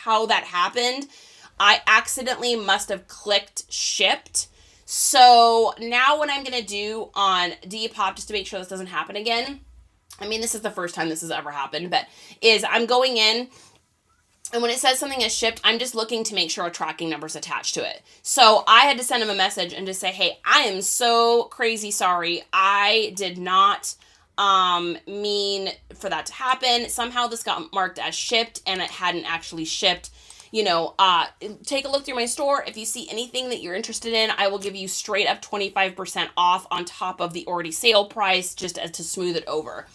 how that happened. I accidentally must have clicked shipped. So now what I'm going to do on Depop, just to make sure this doesn't happen again, I mean, this is the first time this has ever happened, but is I'm going in, and when it says something is shipped, I'm just looking to make sure a tracking number is attached to it. So I had to send him a message and just say, hey, I am so crazy sorry. I did not mean for that to happen. Somehow this got marked as shipped and it hadn't actually shipped. You know, take a look through my store. If you see anything that you're interested in, I will give you straight up 25% off on top of the already sale price, just as to smooth it over.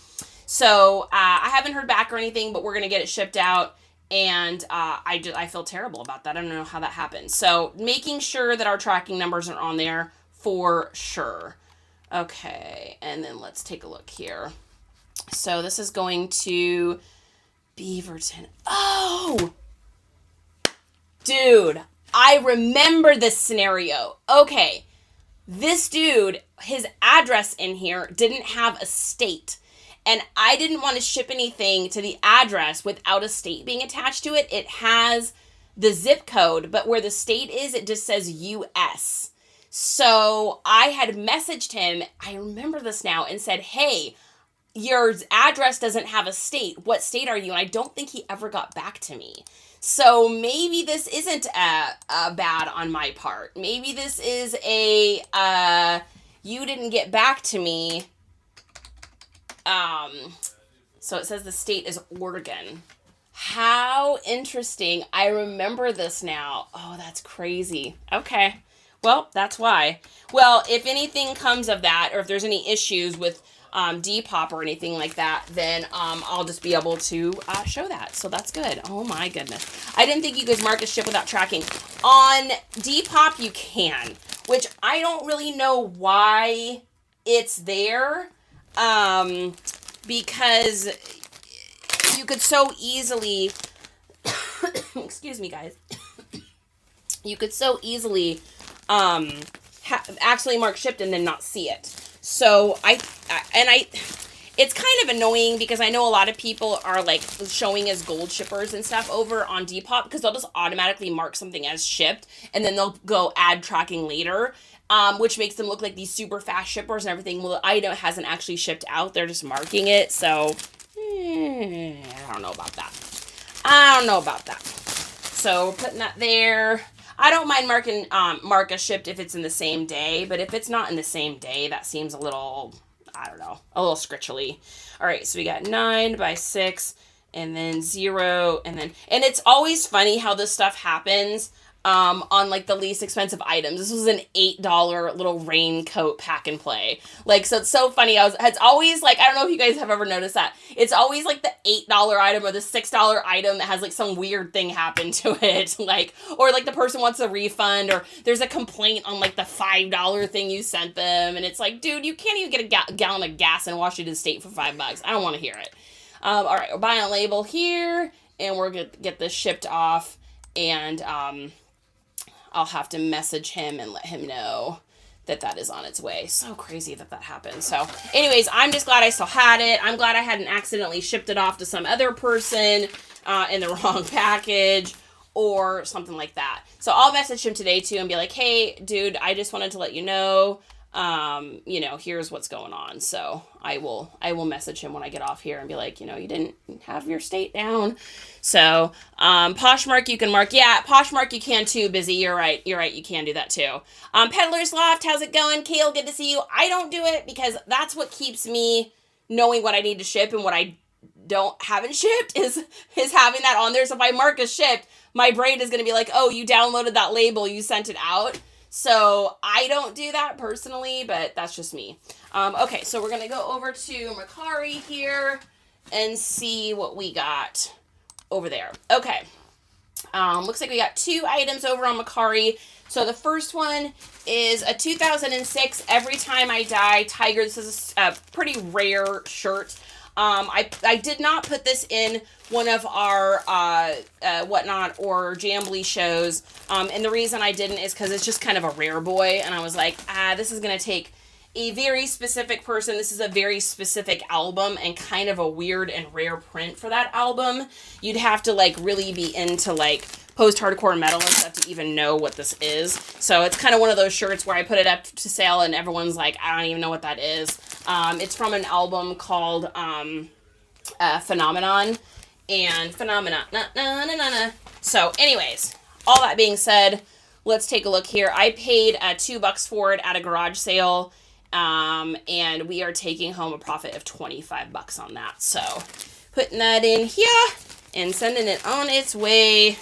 So I haven't heard back or anything, but we're going to get it shipped out. And I feel terrible about that. I don't know how that happened. So making sure that our tracking numbers are on there for sure. Okay, and then let's take a look here. So this is going to Beaverton. Oh! Dude, I remember this scenario. Okay, this dude, his address in here didn't have a state. And I didn't want to ship anything to the address without a state being attached to it. It has the zip code, but where the state is, it just says US. So I had messaged him, I remember this now, and said, hey, your address doesn't have a state. What state are you? And I don't think he ever got back to me. So maybe this isn't a bad on my part. Maybe this is a you didn't get back to me. So it says the state is Oregon. How interesting. I remember this now. Oh, that's crazy. Okay. Well, that's why. Well, if anything comes of that, or if there's any issues with Depop or anything like that, then I'll just be able to show that. So that's good. Oh my goodness. I didn't think you could mark a ship without tracking. On Depop, you can, which I don't really know why it's there. Because you could so easily, excuse me, guys, you could so easily, actually mark shipped and then not see it. So it's kind of annoying because I know a lot of people are like showing as gold shippers and stuff over on Depop because they'll just automatically mark something as shipped and then they'll go add tracking later. Which makes them look like these super fast shippers and everything. Well, the item hasn't actually shipped out. They're just marking it. So, I don't know about that. So, putting that there. I don't mind mark as shipped if it's in the same day. But if it's not in the same day, that seems a little, I don't know, a little scritchly. All right, so we got 9 by 6 and then 0. And it's always funny how this stuff happens. On like the least expensive items. This was an $8 little raincoat pack and play. Like, so it's so funny. It's always like, I don't know if you guys have ever noticed that. It's always like the $8 item or the $6 item that has like some weird thing happen to it. Like, or like the person wants a refund or there's a complaint on like the $5 thing you sent them. And it's like, dude, you can't even get a gallon of gas in Washington State for $5. I don't want to hear it. All right, we're buying a label here and we're going to get this shipped off and, I'll have to message him and let him know that is on its way. So crazy that happened. So anyways, I'm just glad I still had it. I'm glad I hadn't accidentally shipped it off to some other person in the wrong package or something like that. So I'll message him today too and be like, hey, dude, I just wanted to let you know, here's what's going on. So I will message him when I get off here and be like, you didn't have your state down. So, Poshmark, you can mark. Yeah, Poshmark, you can too, Busy. You're right. You can do that too. Peddler's Loft, how's it going? Kale, good to see you. I don't do it because that's what keeps me knowing what I need to ship and what I haven't shipped is having that on there. So if I mark as shipped, my brain is going to be like, oh, you downloaded that label, you sent it out. So I don't do that personally, but that's just me. Okay, so we're going to go over to Mercari here and see what we got over there. Okay. Looks like we got 2 items over on Mercari. So the first one is a 2006 Every Time I Die Tiger. This is a pretty rare shirt. I did not put this in one of our Whatnot or Jambly shows. And the reason I didn't is because it's just kind of a rare boy. And I was like, this is going to take a very specific person. This is a very specific album and kind of a weird and rare print for that album. You'd have to like really be into like post-hardcore metal and stuff to even know what this is. So it's kind of one of those shirts where I put it up to sale and everyone's like, I don't even know what that is. It's from an album called Phenomenon and Phenomena. So anyways, all that being said, let's take a look here. I paid $2 for it at a garage sale. And we are taking home a profit of $25 on that. So putting that in here and sending it on its way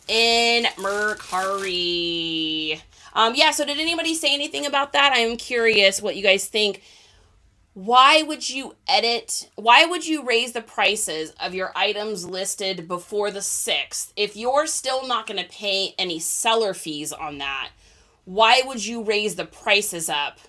in Mercari. Yeah, so did anybody say anything about that? I'm curious what you guys think. Why would you raise the prices of your items listed before the 6th? If you're still not going to pay any seller fees on that, why would you raise the prices up?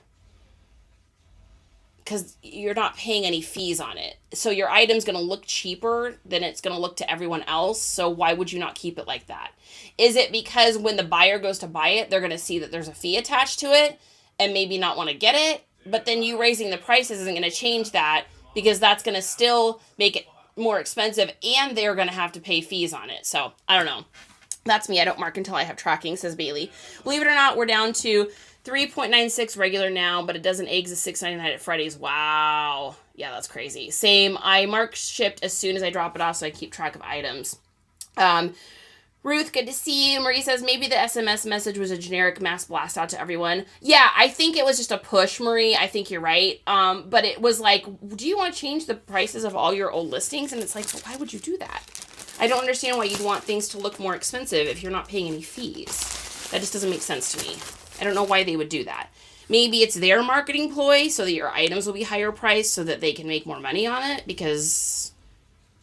Because you're not paying any fees on it. So your item's going to look cheaper than it's going to look to everyone else. So why would you not keep it like that? Is it because when the buyer goes to buy it, they're going to see that there's a fee attached to it and maybe not want to get it? But then you raising the prices isn't going to change that because that's going to still make it more expensive and they're going to have to pay fees on it. So I don't know. That's me. I don't mark until I have tracking, says Bailey. Believe it or not, we're down to 3.96 regular now, but it doesn't eggs is $6.99 at Freddy's. Wow. Yeah, that's crazy. Same. I mark shipped as soon as I drop it off, so I keep track of items. Ruth, good to see you. Marie says, maybe the SMS message was a generic mass blast out to everyone. Yeah, I think it was just a push, Marie. I think you're right. But it was like, do you want to change the prices of all your old listings? And it's like, well, why would you do that? I don't understand why you'd want things to look more expensive if you're not paying any fees. That just doesn't make sense to me. I don't know why they would do that. Maybe it's their marketing ploy so that your items will be higher priced so that they can make more money on it because,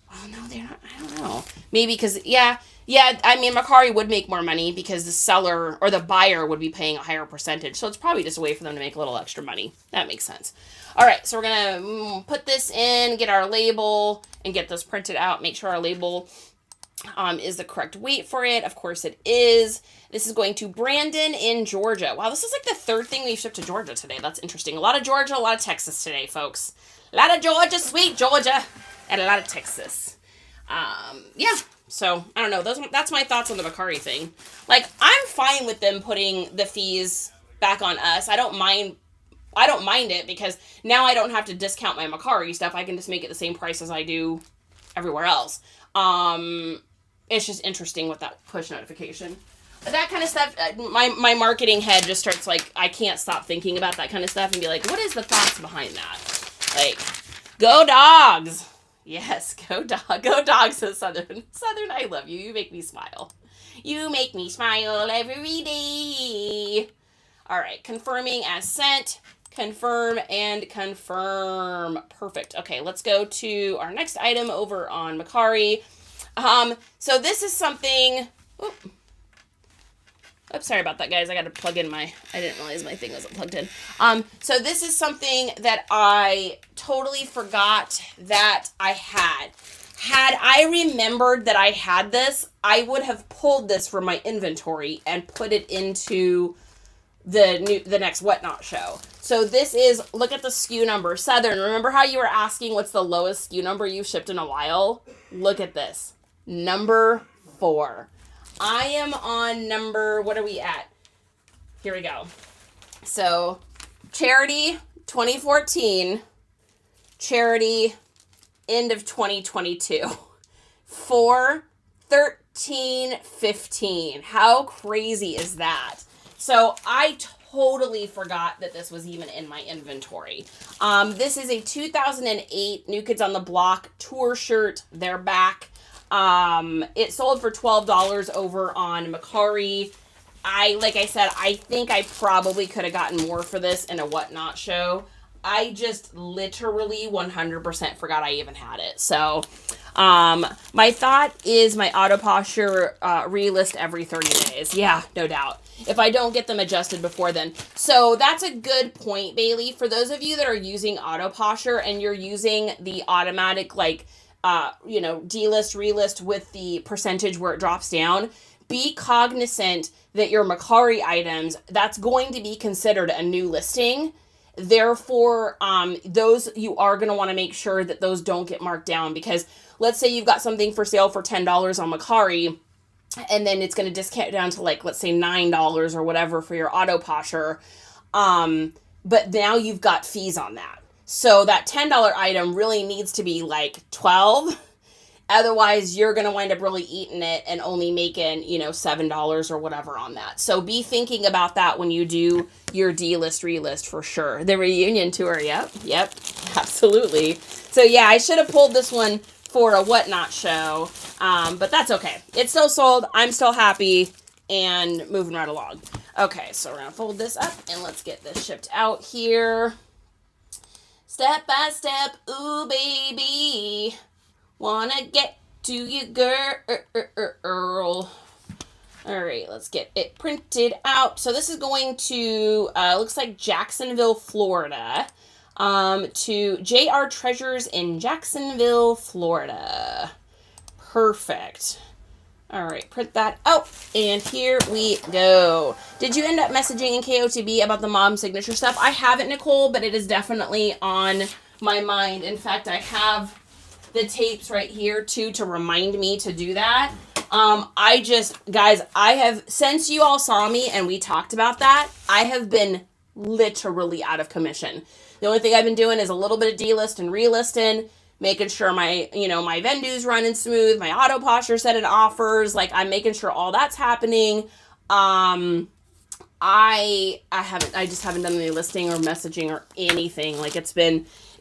well, no, they're not. I don't know. Maybe because, yeah, I mean, Mercari would make more money because the seller or the buyer would be paying a higher percentage. So it's probably just a way for them to make a little extra money. That makes sense. All right, so we're going to put this in, get our label, and get this printed out. Make sure our label is the correct weight for it. Of course it is. This is going to Brandon in Georgia. Wow, this is like the 3rd thing we've shipped to Georgia today. That's interesting. A lot of Georgia, a lot of Texas today, folks. A lot of Georgia, sweet Georgia, and a lot of Texas. Yeah, so I don't know. That's my thoughts on the Mercari thing. Like, I'm fine with them putting the fees back on us. I don't mind it because now I don't have to discount my Mercari stuff. I can just make it the same price as I do everywhere else. It's just interesting with that push notification. That kind of stuff, my marketing head just starts like, I can't stop thinking about that kind of stuff and be like, what is the thoughts behind that? Like, go dogs. Yes, go dogs, says Southern. Southern, I love you. You make me smile. You make me smile every day. All right, confirming as sent. Confirm and confirm. Perfect. Okay, let's go to our next item over on Mercari. So this is something... Oops, sorry about that, guys. I got to plug in I didn't realize my thing wasn't plugged in. So this is something that I totally forgot that I had. Had I remembered that I had this, I would have pulled this from my inventory and put it into the next Whatnot show. So this is, look at the SKU number. Southern, remember how you were asking what's the lowest SKU number you've shipped in a while? Look at this. Number 4. I am on number, what are we at? Here we go. So, Charity 2014, Charity end of 2022. 4/13/15. How crazy is that? So, I totally forgot that this was even in my inventory. This is a 2008 New Kids on the Block tour shirt. They're back. It sold for $12 over on Mercari. Like I said, I think I probably could have gotten more for this in a Whatnot show. I just literally 100% forgot I even had it. So, my thought is my auto posture relist every 30 days. Yeah, no doubt. If I don't get them adjusted before then. So that's a good point, Bailey. For those of you that are using auto posture and you're using the automatic, like, delist, relist with the percentage where it drops down, be cognizant that your Mercari items, that's going to be considered a new listing. Therefore, those you are going to want to make sure that those don't get marked down, because let's say you've got something for sale for $10 on Mercari, and then it's going to discount down to, like, let's say $9 or whatever for your auto posture. But now you've got fees on that. So that $10 item really needs to be like 12. Otherwise, you're going to wind up really eating it and only making, $7 or whatever on that. So be thinking about that when you do your delist, relist for sure. The reunion tour, yep, absolutely. So yeah, I should have pulled this one for a Whatnot show, but that's okay. It's still sold. I'm still happy and moving right along. Okay, so we're going to fold this up and let's get this shipped out here. Step by step, ooh baby. Wanna get to you, girl. All right, let's get it printed out. So this is going to, looks like Jacksonville, Florida, to JR Treasures in Jacksonville, Florida. Perfect. All right, print that out, and here we go. Did you end up messaging in KOTB about the mom signature stuff? I haven't, Nicole, but it is definitely on my mind. In fact, I have the tapes right here too to remind me to do that. Guys, I have, since you all saw me and we talked about that, I have been literally out of commission. The only thing I've been doing is a little bit of delist and relisting, making sure my, my vendu's running smooth, my auto posture setting offers, like I'm making sure all that's happening. I just haven't done any listing or messaging or anything. Like it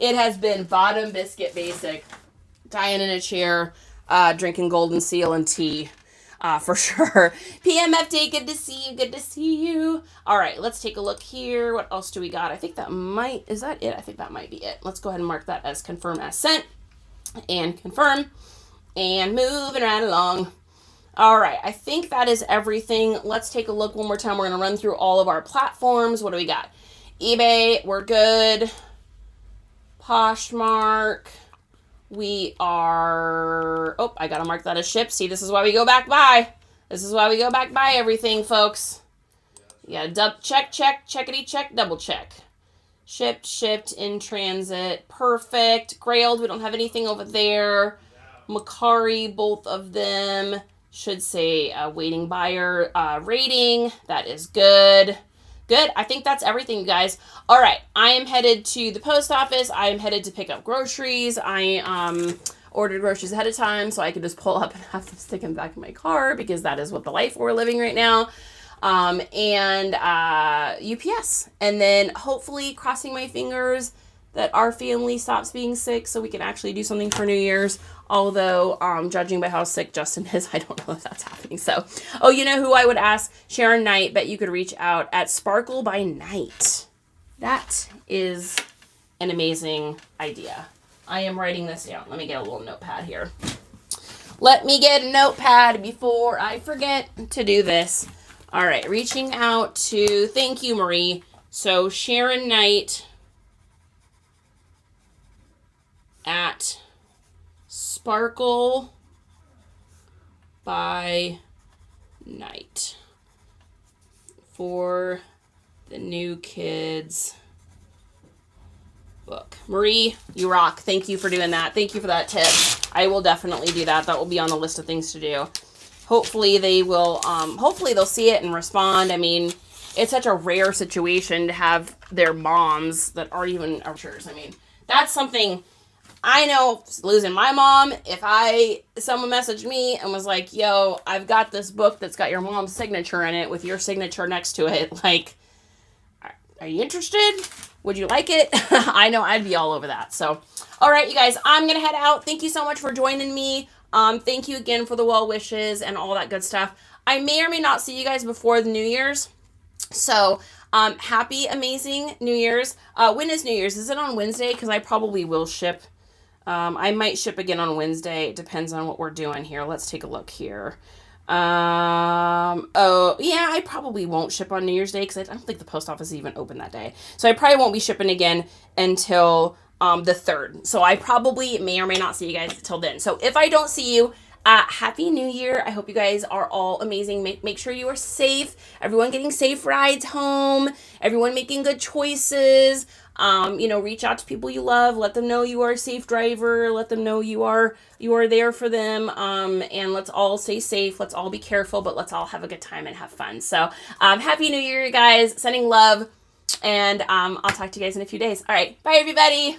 has been bottom biscuit basic. Dying in a chair, drinking Golden Seal and tea, for sure. PMFD, good to see you. All right, let's take a look here. What else do we got? I think that is that it? I think that might be it. Let's go ahead and mark that as confirm as sent, and confirm, and moving right along. All right, I think that is everything. Let's take a look one more time. We're going to run through all of our platforms. What do we got? eBay, we're good. Poshmark. We are, I got to mark that as shipped. See, this is why we go back by. This is why we go back by everything, folks. You got to check, double check. Shipped, in transit. Perfect. Grailed, we don't have anything over there. Mercari, both of them should say waiting buyer rating. That is good. Good. I think that's everything, you guys. All right. I am headed to the post office. I am headed to pick up groceries. I ordered groceries ahead of time so I could just pull up and have them stick them back in my car, because that is what the life we're living right now. And UPS. And then hopefully, crossing my fingers that our family stops being sick so we can actually do something for New Year's. Although, judging by how sick Justin is, I don't know if that's happening. So, you know who I would ask? Sharon Knight. Bet you could reach out at Sparkle by Night. That is an amazing idea. I am writing this down. Let me get a little notepad here. Let me get a notepad before I forget to do this. All right, reaching out to, thank you, Marie. So, Sharon Knight at Sparkle by Night for the New Kids book. Marie, you rock. Thank you for doing that. Thank you for that tip. I will definitely do that. That will be on the list of things to do. Hopefully they will, hopefully they'll see it and respond. I mean, it's such a rare situation to have their moms that aren't even archers. I mean, that's something I know, losing my mom. If someone messaged me and was like, yo, I've got this book that's got your mom's signature in it with your signature next to it. Like, Are you interested? Would you like it? I know I'd be all over that. So, all right, you guys, I'm going to head out. Thank you so much for joining me. Thank you again for the well wishes and all that good stuff. I may or may not see you guys before the New Year's. So, happy, amazing New Year's. When is New Year's? Is it on Wednesday? Because I probably will ship. I might ship again on Wednesday. It depends on what we're doing here. Let's take a look here. Oh, yeah, I probably won't ship on New Year's Day because I don't think the post office is even open that day. So I probably won't be shipping again until the 3rd. So I probably may or may not see you guys until then. So if I don't see you, Happy New Year. I hope you guys are all amazing. Make sure you are safe. Everyone getting safe rides home. Everyone making good choices. Reach out to people you love. Let them know you are a safe driver. Let them know you are there for them. And let's all stay safe. Let's all be careful, but let's all have a good time and have fun. So, Happy New Year, guys. Sending love. And I'll talk to you guys in a few days. All right. Bye, everybody.